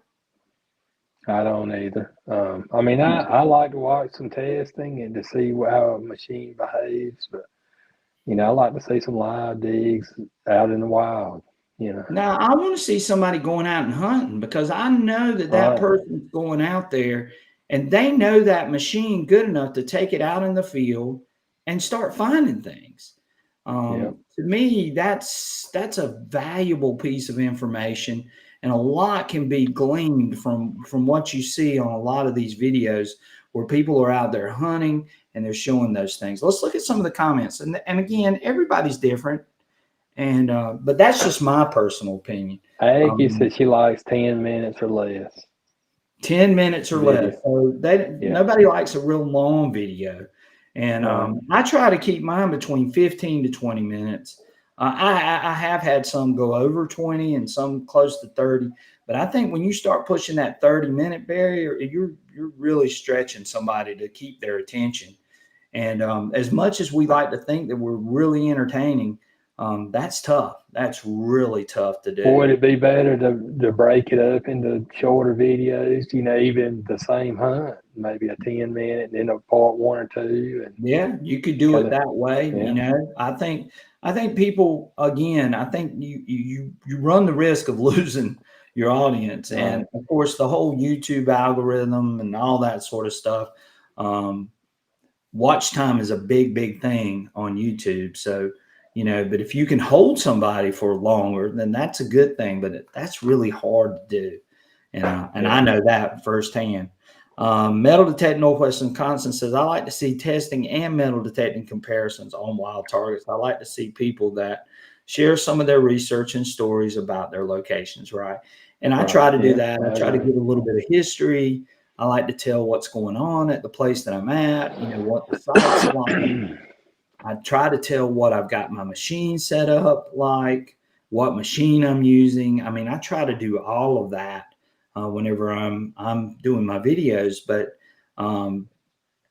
I don't either. I mean, I like to watch some testing and to see how a machine behaves, but You know, I like to see some live digs out in the wild, you know. Now, I want to see somebody going out and hunting, because I know that that Right. person's going out there and they know that machine good enough to take it out in the field and start finding things. Yep. To me, that's a valuable piece of information, and a lot can be gleaned from what you see on a lot of these videos where people are out there hunting and they're showing those things. Let's look at some of the comments, and again, everybody's different. And but that's just my personal opinion. Aggie Um, said she likes 10 minutes or less 10 minutes or less. video. So Yeah. nobody likes a real long video. And Right. I try to keep mine between 15 to 20 minutes. I have had some go over 20 and some close to 30. But I think when you start pushing that 30-minute barrier, you're really stretching somebody to keep their attention. And as much as we like to think that we're really entertaining, that's tough. That's really tough to Or would do. it be better to break it up into shorter videos, you know, even the same hunt, maybe a 10 minute and then a part 1 or 2 and Yeah, you could do kind it of, that way. yeah. I think people, again, I think you run the risk of losing your audience, and Right. of course the whole YouTube algorithm and all that sort of stuff. Um, watch time is a big thing on YouTube. So, but if you can hold somebody for longer, then that's a good thing. But that's really hard to do, and I Yeah. know that firsthand. Metal Detect Northwestern Wisconsin says, I like to see testing and metal detecting comparisons on wild targets. I like to see people that share some of their research and stories about their locations, right? And I try Right. to do Yeah. that. I I try to agree. give a little bit of history. I like to tell what's going on at the place that I'm at, what the site's like. I try to tell what I've got my machine set up like, what machine I'm using. I mean, I try to do all of that whenever I'm doing my videos, but um,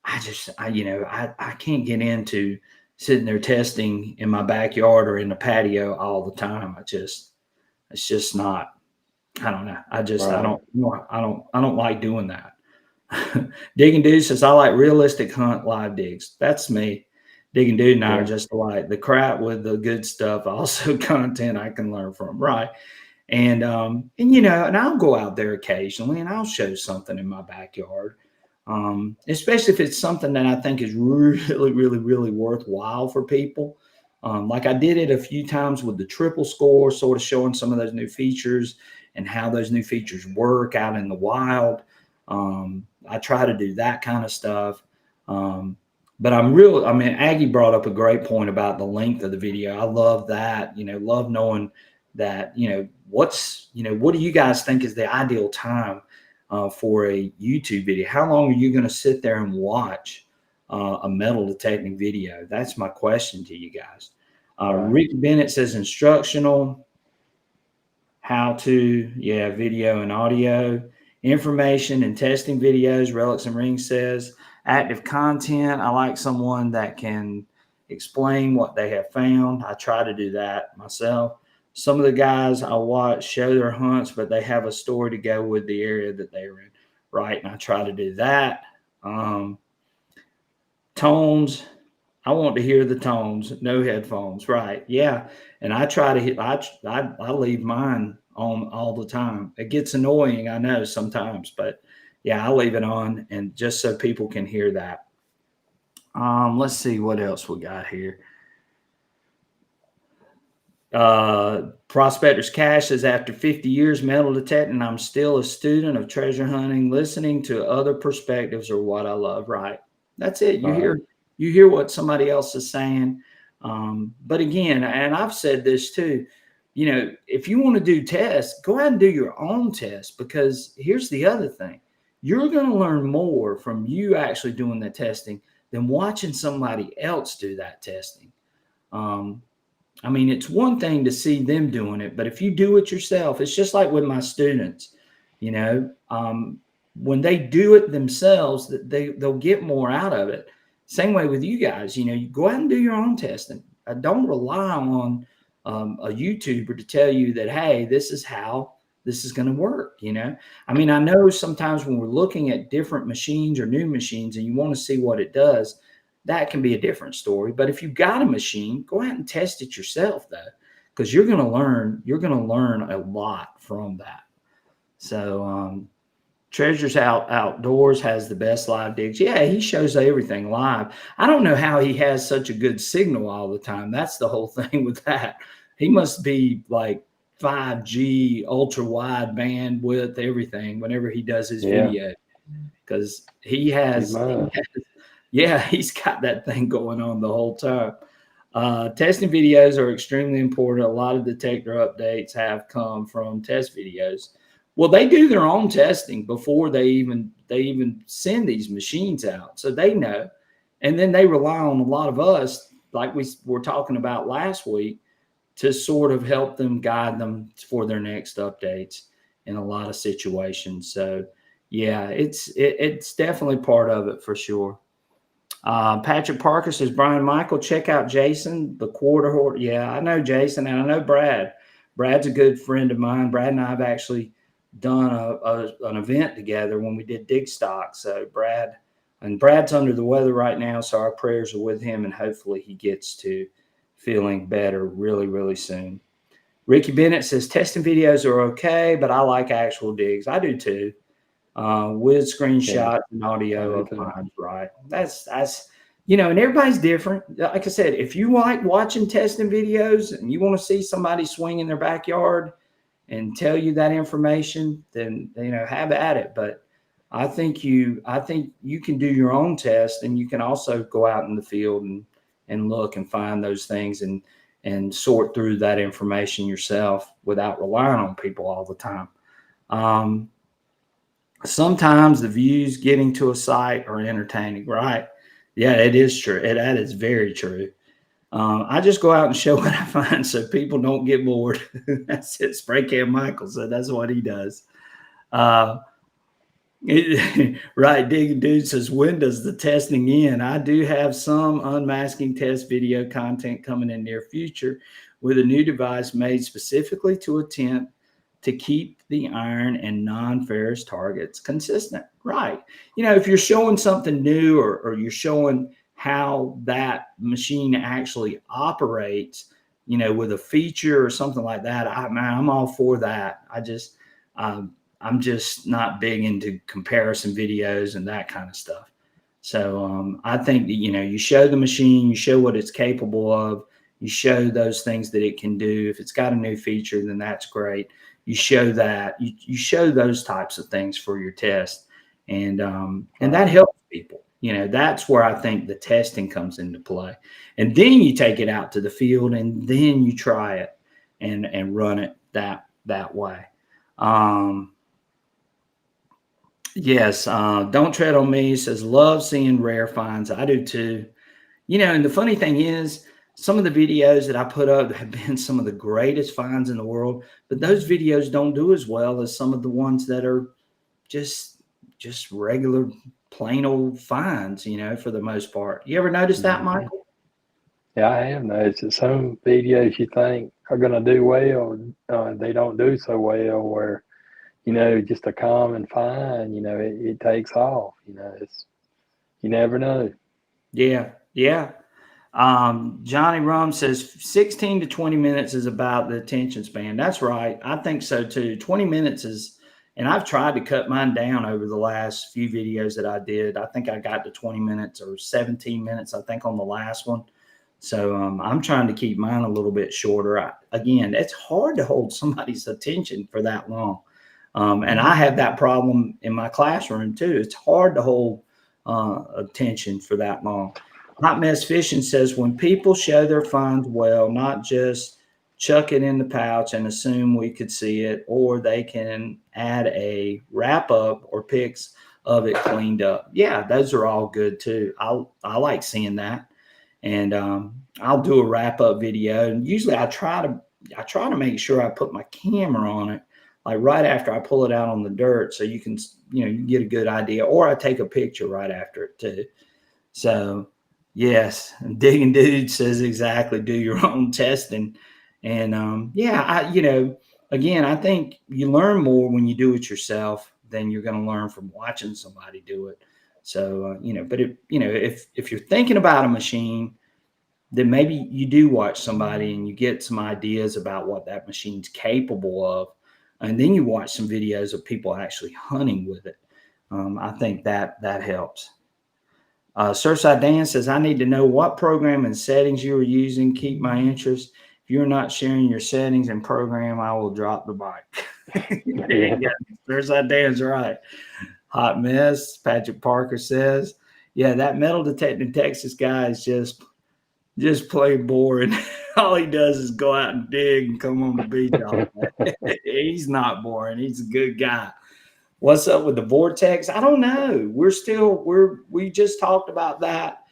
I can't get into sitting there testing in my backyard or in the patio all the time. It's just not. I don't know. I Right. don't I don't like doing that. Digging Dude says, I like realistic hunt live digs. That's me. Digging Dude and I are Yeah. just alike. The crap with the good stuff, also content I can learn from. Right. And I'll go out there occasionally and I'll show something in my backyard. Especially if it's something that I think is really worthwhile for people. Like I did it a few times with the triple score, sort of showing some of those new features and how those new features work out in the wild. I try to do that kind of stuff. But I mean, Aggie brought up a great point about the length of the video. I love that, love knowing that, what do you guys think is the ideal time for a YouTube video? How long are you going to sit there and watch a metal detecting video? That's my question to you guys. Right. Rick Bennett says instructional, how to, yeah, video and audio, information and testing videos. Relics and Rings says active content. I like someone that can explain what they have found. I try to do that myself. Some of the guys I watch show their hunts, but they have a story to go with the area that they're in, right? And I try to do that. Tones, I want to hear the tones, no headphones, right? Yeah, and I try to hit. I leave mine on all the time. It gets annoying, I know sometimes, but yeah, I leave it on, and just so people can hear that. Let's see what else we got here. Prospectors Cash says, after 50 years metal detecting, I'm still a student of treasure hunting. Listening to other perspectives are what I love. Right. That's it. Right. You hear what somebody else is saying. But again, and I've said this too, if you want to do tests, go ahead and do your own test, because here's the other thing. You're going to learn more from you actually doing the testing than watching somebody else do that testing. I mean, it's one thing to see them doing it, but if you do it yourself, it's just like with my students, when they do it themselves, they'll get more out of it. Same way with you guys, you go out and do your own testing. Don't rely on a YouTuber to tell you that, hey, this is how this is going to work. I mean, I know sometimes when we're looking at different machines or new machines and you want to see what it does, that can be a different story. But if you've got a machine, go out and test it yourself, though, because you're going to learn a lot from that. So Treasures Outdoors has the best live digs. Yeah, he shows everything live. I don't know how he has such a good signal all the time. That's the whole thing with that. He must be like 5G, ultra wide bandwidth, everything whenever he does his video, because yeah, he's got that thing going on the whole time. Testing videos are extremely important. A lot of detector updates have come from test videos. Well, they do their own testing before they even send these machines out, so they know. And then they rely on a lot of us, like we were talking about last week, to sort of help them, guide them for their next updates in a lot of situations. So yeah, it's definitely part of it for sure. Patrick Parker says, Brian Michael, check out Jason, the quarter horse. Yeah, I know Jason, and I know Brad. Brad's a good friend of mine. Brad and I have actually done an event together when we did dig stock. So Brad's under the weather right now, so our prayers are with him, and hopefully he gets to feeling better really, really soon. Ricky Bennett says, testing videos are okay, but I like actual digs. I do too. With screenshots and audio of mine, right? That's and everybody's different. Like I said, if you like watching testing videos and you want to see somebody swing in their backyard and tell you that information, then have at it. But I think you can do your own test, and you can also go out in the field and look and find those things and sort through that information yourself without relying on people all the time. Sometimes the views getting to a site are entertaining, right? Yeah, it is true. That is very true. I just go out and show what I find so people don't get bored. That's it. Spray Cam Michael said that's what he does. Right. Dig Dude says, when does the testing end? I do have some unmasking test video content coming in near future with a new device made specifically to attempt to keep the iron and non-ferrous targets consistent. Right. If you're showing something new or you're showing how that machine actually operates, with a feature or something like that, I'm all for that. I'm just not big into comparison videos and that kind of stuff. So I think that, you show the machine, you show what it's capable of, you show those things that it can do. If it's got a new feature, then that's great. You show that, you show those types of things for your test. And that helps people. That's where I think the testing comes into play. And then you take it out to the field and then you try it and run it that way. Yes, Don't Tread on Me says, love seeing rare finds. I do too. And the funny thing is, some of the videos that I put up have been some of the greatest finds in the world, but those videos don't do as well as some of the ones that are just regular, plain old finds, for the most part. You ever notice that, Michael? Yeah, I have noticed that some videos you think are going to do well, they don't do so well, where just a common find, it takes off. You never know. Yeah. Johnny Rum says 16 to 20 minutes is about the attention span. That's right. I think so too. 20 minutes is, and I've tried to cut mine down over the last few videos that I did. I think I got to 20 minutes or 17 minutes, I think, on the last one. So I'm trying to keep mine a little bit shorter. Again, it's hard to hold somebody's attention for that long. And I have that problem in my classroom too. It's hard to hold attention for that long. Hot Mess Fishing says, when people show their finds well, not just chuck it in the pouch and assume we could see it, or they can add a wrap up or pics of it cleaned up. Yeah, those are all good too. I like seeing that. And I'll do a wrap up video. And usually I try to make sure I put my camera on it, like right after I pull it out on the dirt, so you can get a good idea, or I take a picture right after it too. So yes, Digging Dude says exactly, do your own testing. And again, I think you learn more when you do it yourself than you're going to learn from watching somebody do it. So, but if you're thinking about a machine, then maybe you do watch somebody and you get some ideas about what that machine's capable of. And then you watch some videos of people actually hunting with it. I think that helps. Surfside Dan says, I need to know what program and settings you are using. Keep my interest. If you're not sharing your settings and program, I will drop the bike. There you go. Surfside Dan's right. Hot mess. Patrick Parker says, yeah, that metal detecting Texas guy is just plain boring. All he does is go out and dig and come on the beach all day. He's not boring. He's a good guy. What's up with the vortex? I don't know. We just talked about that.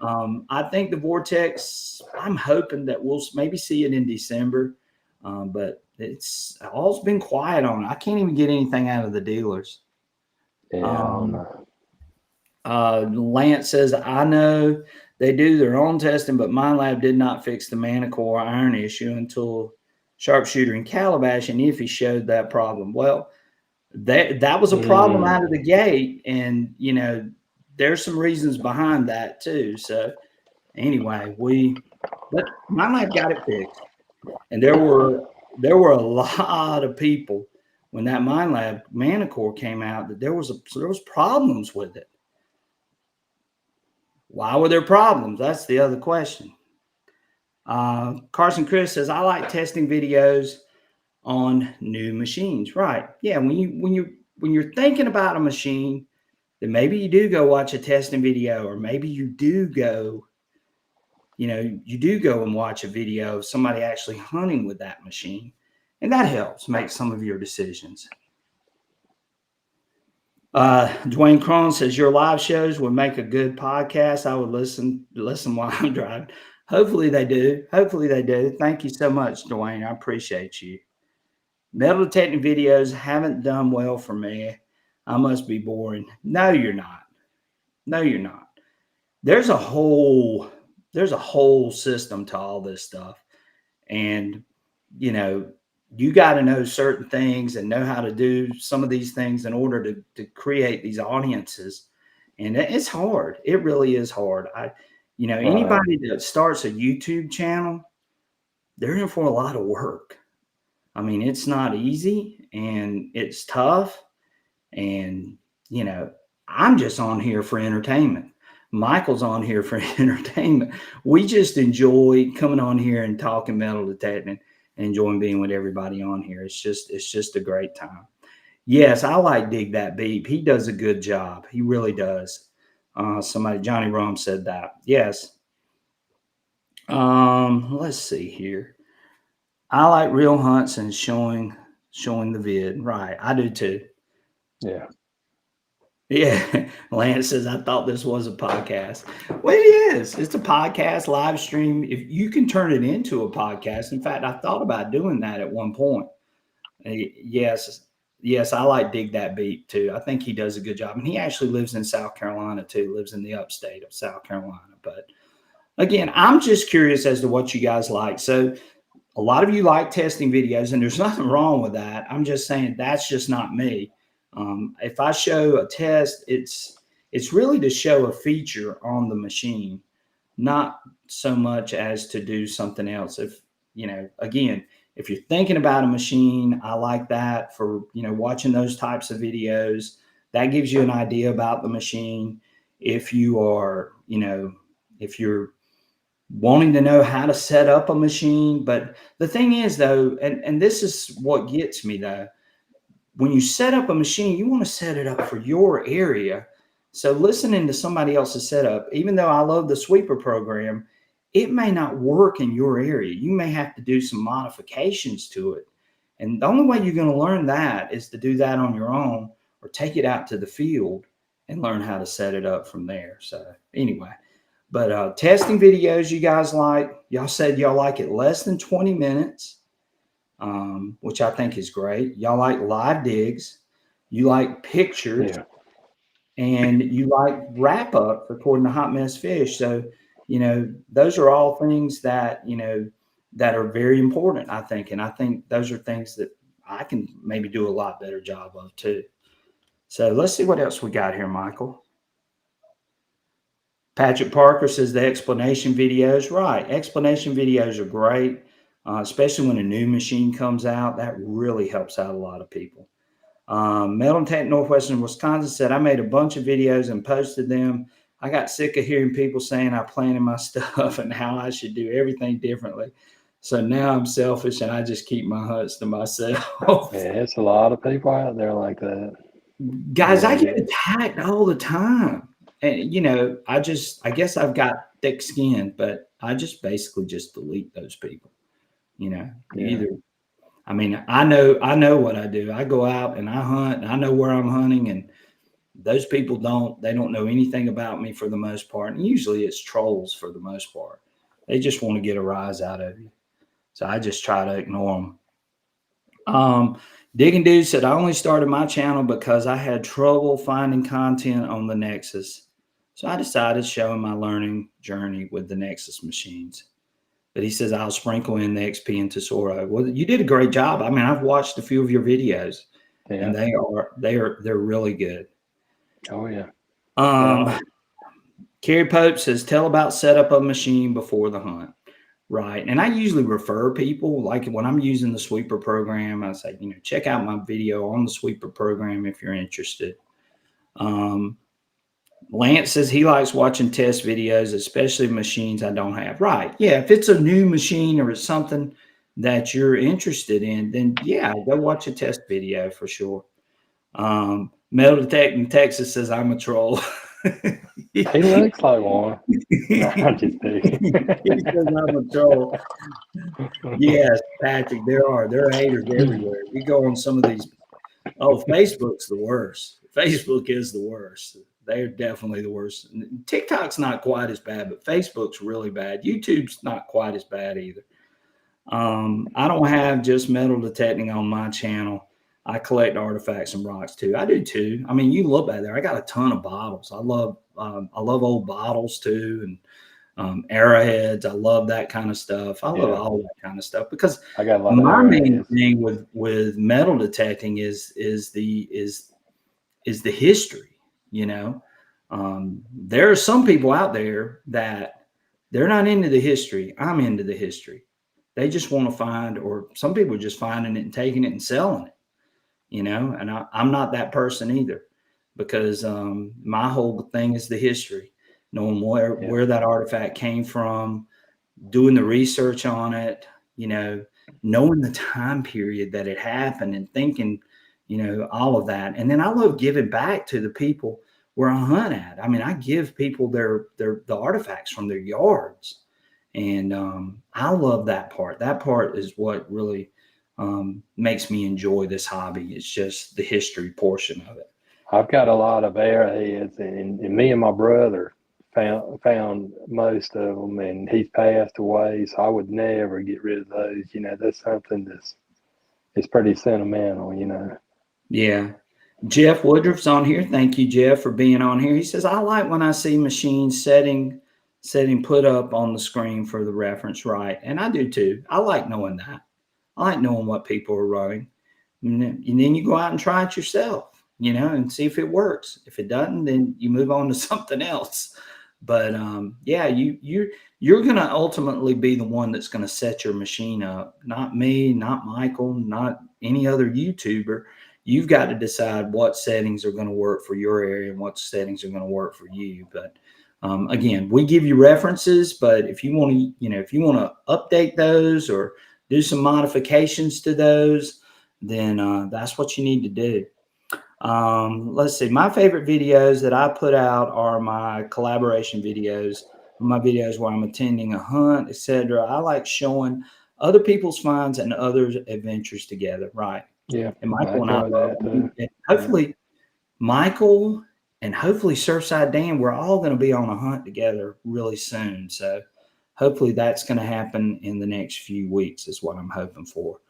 I think the vortex, I'm hoping that we'll maybe see it in December. But it's all's been quiet on it. I can't even get anything out of the dealers. Yeah, I don't know. Lance says, I know they do their own testing, but my lab did not fix the manicore iron issue until Sharpshooter and Calabash, and if he showed that problem. Well, that was a problem out of the gate, and there's some reasons behind that too. So anyway, but my lab got it fixed, and there were a lot of people when that Mind Lab Manicore came out that there was problems with it. Why were there problems? That's the other question. Carson Chris says, I like testing videos on new machines. Right. Yeah. When you're thinking about a machine, then maybe you do go watch a testing video, or maybe you do go and watch a video of somebody actually hunting with that machine. And that helps make some of your decisions. Dwayne Cron says, your live shows would make a good podcast. I would listen while I'm driving. Hopefully they do. Thank you so much, Dwayne. I appreciate you. Metal detecting videos haven't done well for me. I must be boring. No, you're not. There's a whole system to all this stuff. And, you got to know certain things and know how to do some of these things in order to create these audiences. And it's hard. It really is hard. Anybody that starts a YouTube channel, they're in for a lot of work. I mean, it's not easy and it's tough. And, I'm just on here for entertainment. Michael's on here for entertainment. We just enjoy coming on here and talking metal detecting and enjoying being with everybody on here. It's just a great time. Yes, I like Dig That Beep. He does a good job. He really does. Johnny Rum said that. Yes. Let's see here. I like real hunts and showing the vid. Right. I do too. Yeah. Yeah. Lance says, I thought this was a podcast. Well, it is. It's a podcast live stream. If you can turn it into a podcast. In fact, I thought about doing that at one point. Yes. I like Dig That Beat too. I think he does a good job. And he actually lives in South Carolina too, lives in the upstate of South Carolina. But again, I'm just curious as to what you guys like. So a lot of you like testing videos, and there's nothing wrong with that. I'm just saying that's just not me. If I show a test, it's really to show a feature on the machine, not so much as to do something else. Again, if you're thinking about a machine, I like that for, watching those types of videos. That gives you an idea about the machine. If you are, if you're wanting to know how to set up a machine. But the thing is, though, and this is what gets me, though, when you set up a machine, you want to set it up for your area. So listening to somebody else's setup, even though I love the sweeper program, it may not work in your area. You may have to do some modifications to it. And the only way you're going to learn that is to do that on your own, or take it out to the field and learn how to set it up from there. So anyway, but testing videos you guys like, y'all said y'all like it less than 20 minutes, which I think is great. Y'all like live digs. You like pictures. Yeah. And you like wrap up according to Hot Mess Fish. So, those are all things that, that are very important, I think. And I think those are things that I can maybe do a lot better job of too. So let's see what else we got here, Michael. Patrick Parker says the explanation videos, right? Explanation videos are great, especially when a new machine comes out. That really helps out a lot of people. Metal Tech Northwestern Wisconsin said, I made a bunch of videos and posted them. I got sick of hearing people saying I planted my stuff and how I should do everything differently. So now I'm selfish and I just keep my hunts to myself. Yeah, it's a lot of people out there like that. Guys, Yeah, I get attacked all the time. And, you know, I guess I've got thick skin, but I just basically just delete those people. You know, yeah. I mean, I know what I do. I go out and I hunt and I know where I'm hunting, and those people they don't know anything about me for the most part. And usually it's trolls for the most part. They just want to get a rise out of you. So I just try to ignore them. Digging Dude said, I only started my channel because I had trouble finding content on the Nexus. So I decided showing my learning journey with the Nexus machines. But he says, I'll sprinkle in the XP and Tesoro. Well, you did a great job. I mean, I've watched a few of your videos and they're really good. Oh yeah. Kerry Pope says, tell about setup of machine before the hunt. Right. And I usually refer people, like when I'm using the sweeper program, I say, you know, check out my video on the sweeper program if you're interested. Lance says he likes watching test videos, especially machines I don't have. Right. Yeah. If it's a new machine or it's something that you're interested in, then yeah, go watch a test video for sure. Metal Detecting Texas says I'm a troll. He looks like one. No, I'm just kidding. He says I'm a troll. Yes, Patrick, there are haters everywhere. You go on some of these. Oh, Facebook's the worst. Facebook is the worst. They're definitely the worst. TikTok's not quite as bad, but Facebook's really bad. YouTube's not quite as bad either. I don't have just metal detecting on my channel. I collect artifacts and rocks too. I do too. I mean, you look back there. I got a ton of bottles. I love old bottles too, and arrowheads. I love that kind of stuff. I love all that kind of stuff because I got a lot my of main thing with metal detecting is the history. You know, there are some people out there that they're not into the history. I'm into the history. They just want to find, or some people are just finding it and taking it and selling it. You know, and I'm not that person either, because my whole thing is the history, knowing where that artifact came from, doing the research on it, you know, knowing the time period that it happened and thinking, you know, all of that. And then I love giving back to the people where I hunt at. I mean, I give people the artifacts from their yards. And I love that part. That part is what really makes me enjoy this hobby. It's just the history portion of it. I've got a lot of arrowheads, and me and my brother found most of them, and he's passed away, so I would never get rid of those. You know, that's something it's pretty sentimental, you know. Yeah. Jeff Woodruff's on here. Thank you, Jeff, for being on here. He says, I like when I see machines setting put up on the screen for the reference, right? And I do too. I like knowing that. I like knowing what people are running. And then you go out and try it yourself, you know, and see if it works. If it doesn't, then you move on to something else. But yeah, you're going to ultimately be the one that's going to set your machine up. Not me, not Michael, not any other YouTuber. You've got to decide what settings are going to work for your area and what settings are going to work for you. But again, we give you references, but if you want to, you know, if you want to update those or do some modifications to those, then that's what you need to do. Let's see. My favorite videos that I put out are my collaboration videos, my videos where I'm attending a hunt, etc. I like showing other people's finds and others' adventures together, right? Yeah, And Michael and I enjoy that too. and hopefully Michael and hopefully Surfside Dan, we're all going to be on a hunt together really soon. So hopefully that's going to happen in the next few weeks is what I'm hoping for.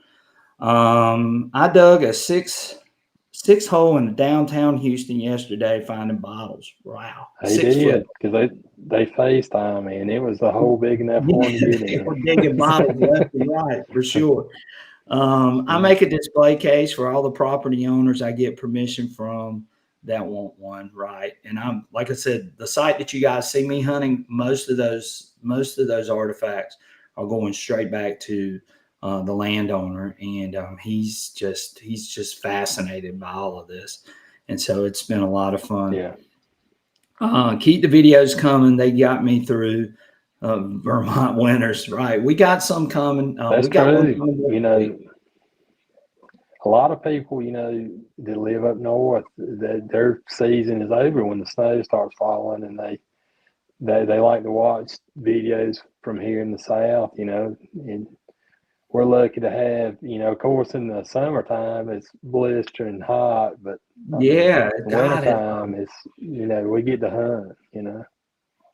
I dug a six hole in downtown Houston yesterday finding bottles. Wow. He did, because they FaceTime me, and it was a hole big enough for him to get in. They were digging bottles left and right, for sure. I make a display case for all the property owners I get permission from. that want one, right? And I'm, like I said, the site that you guys see me hunting, most of those artifacts are going straight back to the landowner, and he's just fascinated by all of this, and so it's been a lot of fun. Yeah, Keep the videos coming. They got me through Vermont winters, right? We got some coming. that's We got one true. coming this You know, week. a lot of people, you know, that live up north, that their season is over when the snow starts falling, and they like to watch videos from here in the south, you know, and we're lucky to have, you know, of course, in the summertime it's blistering hot, but I mean, Yeah, the God, it's wintertime is, you know, we get to hunt, you know.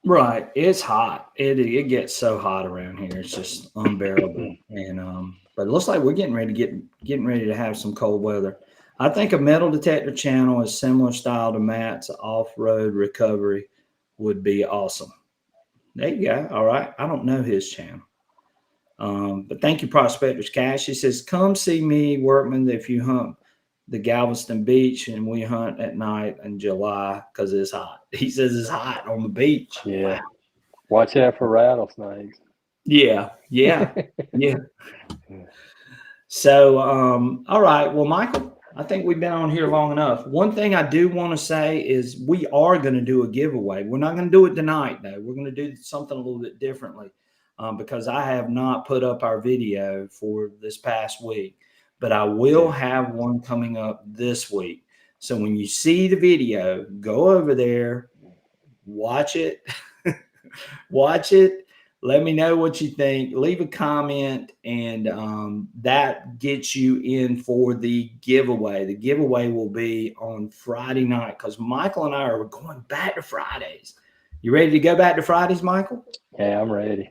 right. It's hot. It gets so hot around here. It's just unbearable. And but it looks like we're getting ready to have some cold weather. I think a metal detector channel is similar style to Matt's off-road recovery would be awesome. There you go. All right. I don't know his channel. But thank you, Prospectors Cash. He says, come see me, Workman, if you hunt the Galveston beach and we hunt at night in July because it's hot. He says it's hot on the beach. Yeah. Wow. Watch out for rattlesnakes. Yeah. Yeah. Yeah. So, all right. Well, Michael, I think we've been on here long enough. One thing I do want to say is we are going to do a giveaway. We're not going to do it tonight, though. We're going to do something a little bit differently because I have not put up our video for this past week, but I will have one coming up this week. So when you see the video, go over there, watch it, watch it. Let me know what you think. Leave a comment, and that gets you in for the giveaway. The giveaway will be on Friday night because Michael and I are going back to Fridays. You ready to go back to Fridays, Michael? Yeah, I'm ready.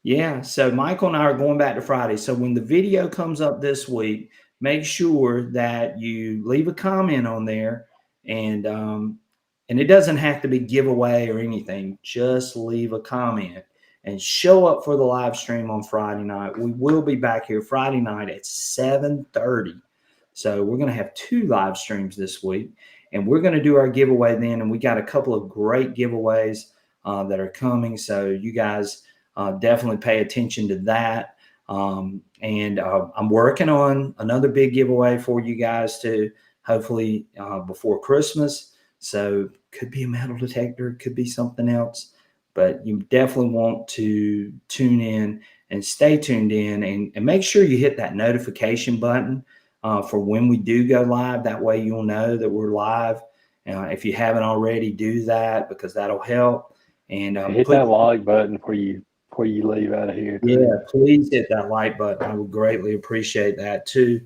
Yeah. So Michael and I are going back to Fridays. So when the video comes up this week, make sure that you leave a comment on there, and it doesn't have to be giveaway or anything. Just leave a comment and show up for the live stream on Friday night. We will be back here Friday night at 7:30. So we're going to have 2 live streams this week, and we're going to do our giveaway then. And we got a couple of great giveaways that are coming. So you guys definitely pay attention to that. And I'm working on another big giveaway for you guys to hopefully before Christmas. So could be a metal detector, could be something else, but you definitely want to tune in and stay tuned in, and make sure you hit that notification button for when we do go live. That way you'll know that we're live. If you haven't already, do that because that'll help. And Hit that like button before you leave out of here too. yeah, please hit that like button. I would greatly appreciate that too.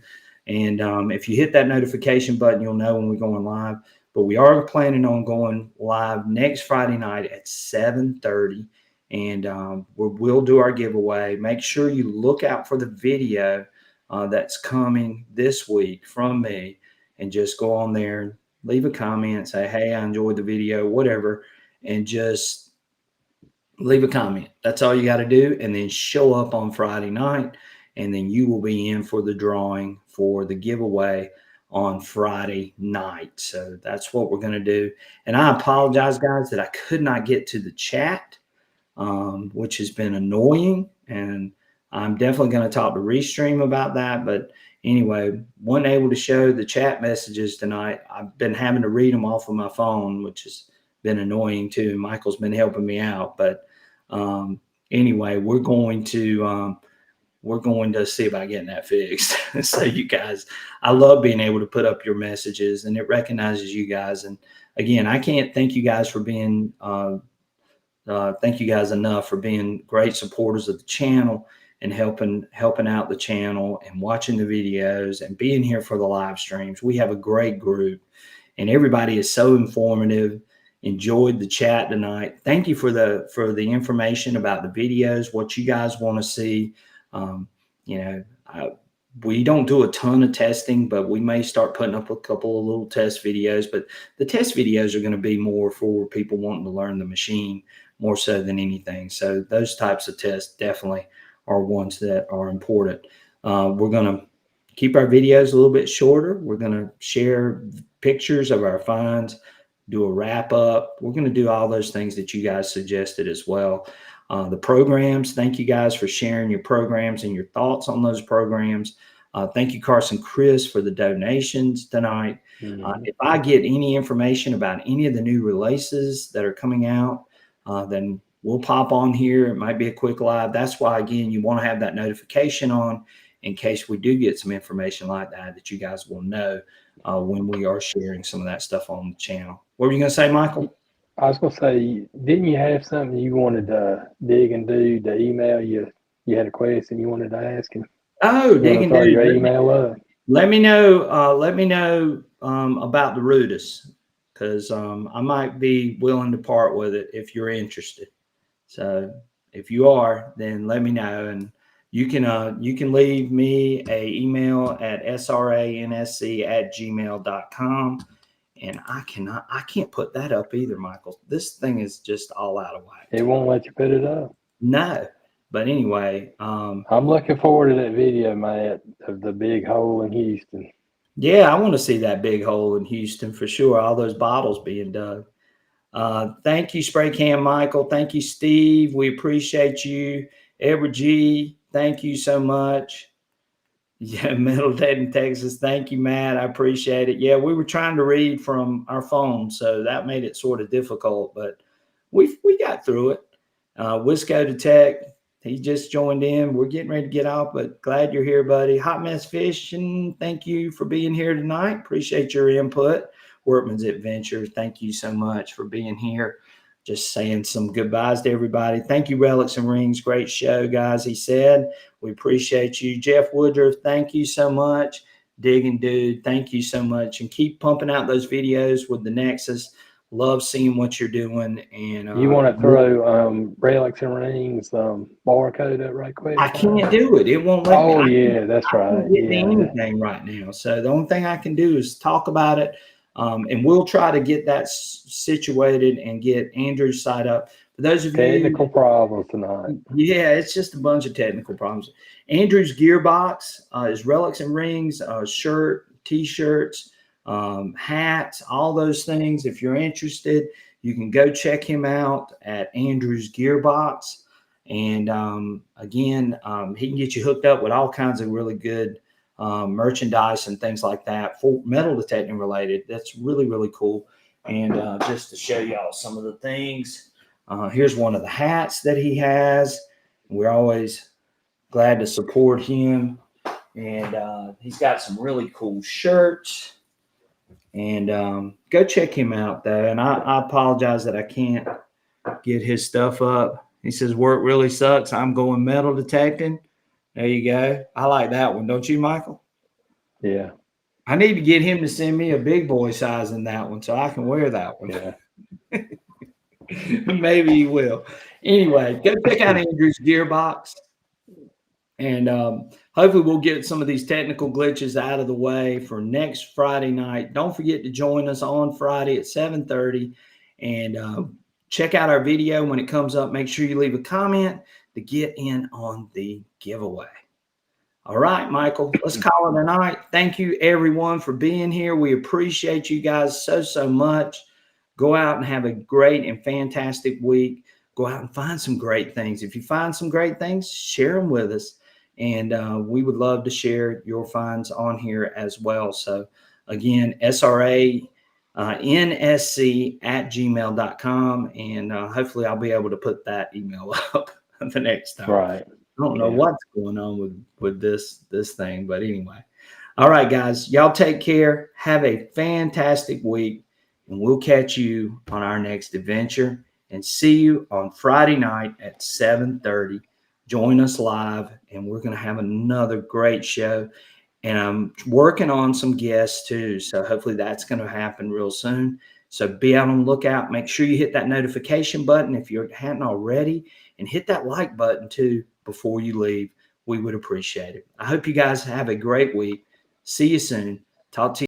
And if you hit that notification button, you'll know when we're going live. But we are planning on going live next Friday night at 7:30, and we'll do our giveaway. Make sure you look out for the video that's coming this week from me, and just go on there, leave a comment, say, hey, I enjoyed the video, whatever, and just leave a comment. That's all you got to do. And then show up on Friday night, and then you will be in for the drawing for the giveaway on Friday night. So that's what we're going to do. And I apologize, guys, that I could not get to the chat, which has been annoying. And I'm definitely going to talk to Restream about that. But anyway, wasn't able to show the chat messages tonight. I've been having to read them off of my phone, which has been annoying too. Michael's been helping me out. But anyway, we're going to see about getting that fixed. So you guys, I love being able to put up your messages, and it recognizes you guys. And again, I can't thank you guys for being thank you guys enough for being great supporters of the channel and helping out the channel and watching the videos and being here for the live streams. We have a great group, and everybody is so informative. Enjoyed the chat tonight. Thank you for the information about the videos, what you guys want to see. We don't do a ton of testing, but we may start putting up a couple of little test videos. But the test videos are going to be more for people wanting to learn the machine more so than anything. So those types of tests definitely are ones that are important. We're going to keep our videos a little bit shorter. We're going to share pictures of our finds, do a wrap up. We're going to do all those things that you guys suggested as well. The programs, thank you guys for sharing your programs and your thoughts on those programs. Thank you, Carson Chris, for the donations tonight. If I get any information about any of the new releases that are coming out, then we'll pop on here. It might be a quick live. That's why, again, you want to have that notification on in case we do get some information like that you guys will know when we are sharing some of that stuff on the channel. What were you going to say, Michael? I was going to say, didn't you have something you wanted to dig and do to email you? You had a question you wanted to ask him. Oh, dig and do. Your email up. Let me know. Let me know about the Rudis, because I might be willing to part with it if you're interested. So if you are, then let me know, and you can leave me a email at sransc@gmail.com. And I can't put that up either, Michael. This thing is just all out of whack. It won't let you put it up. No. But anyway, I'm looking forward to that video, Matt, of the big hole in Houston. Yeah, I want to see that big hole in Houston for sure. All those bottles being dug. Thank you, Spray Can Michael. Thank you, Steve. We appreciate you. Edward G, thank you so much. Yeah, Metal Detectors Texas. Thank you, Matt. I appreciate it. Yeah, we were trying to read from our phone, so that made it sort of difficult, but we got through it. Wisco Detect, he just joined in. We're getting ready to get off, but glad you're here, buddy. Hot Mess Fishing, thank you for being here tonight. Appreciate your input. Workman's Adventure, thank you so much for being here. Just saying some goodbyes to everybody. Thank you, Relics and Rings. Great show, guys, he said. We appreciate you. Jeff Woodruff, thank you so much. Digging Dude, thank you so much. And keep pumping out those videos with the Nexus. Love seeing what you're doing. And you want to throw Relics and Rings barcode up right quick? I can't do it. It won't let me. Oh, yeah, that's right. I can't get anything right now. So the only thing I can do is talk about it. And we'll try to get that situated and get Andrew's site up. For those of you, technical problems tonight. Yeah, it's just a bunch of technical problems. Andrew's Gearbox is Relics and Rings, shirt, T-shirts, hats, all those things. If you're interested, you can go check him out at Andrew's Gearbox. And again, he can get you hooked up with all kinds of really good merchandise and things like that for metal detecting related. That's really, really cool. And just to show y'all some of the things, here's one of the hats that he has. We're always glad to support him. And he's got some really cool shirts. And go check him out, though. And I apologize that I can't get his stuff up. He says, work really sucks. I'm going metal detecting. There you go. I like that one. Don't you, Michael? Yeah. I need to get him to send me a big boy size in that one so I can wear that one. Yeah. Maybe he will. Anyway, go check out Andrew's Gearbox. And hopefully we'll get some of these technical glitches out of the way for next Friday night. Don't forget to join us on Friday at 7:30. And check out our video when it comes up. Make sure you leave a comment to get in on the giveaway. All right, Michael, let's call it a night. Thank you, everyone, for being here. We appreciate you guys so, so much. Go out and have a great and fantastic week. Go out and find some great things. If you find some great things, share them with us. And we would love to share your finds on here as well. So, again, sransc@gmail.com. And hopefully I'll be able to put that email up the next time. Right. I don't know what's going on with this thing, but anyway. All right, guys, y'all take care. Have a fantastic week, and we'll catch you on our next adventure. And see you on Friday night at 7:30. Join us live, and we're going to have another great show. And I'm working on some guests too, so hopefully that's going to happen real soon. So be out on the lookout. Make sure you hit that notification button if you hadn't already, and hit that like button too before you leave. We would appreciate it. I hope you guys have a great week. See you soon. Talk to you.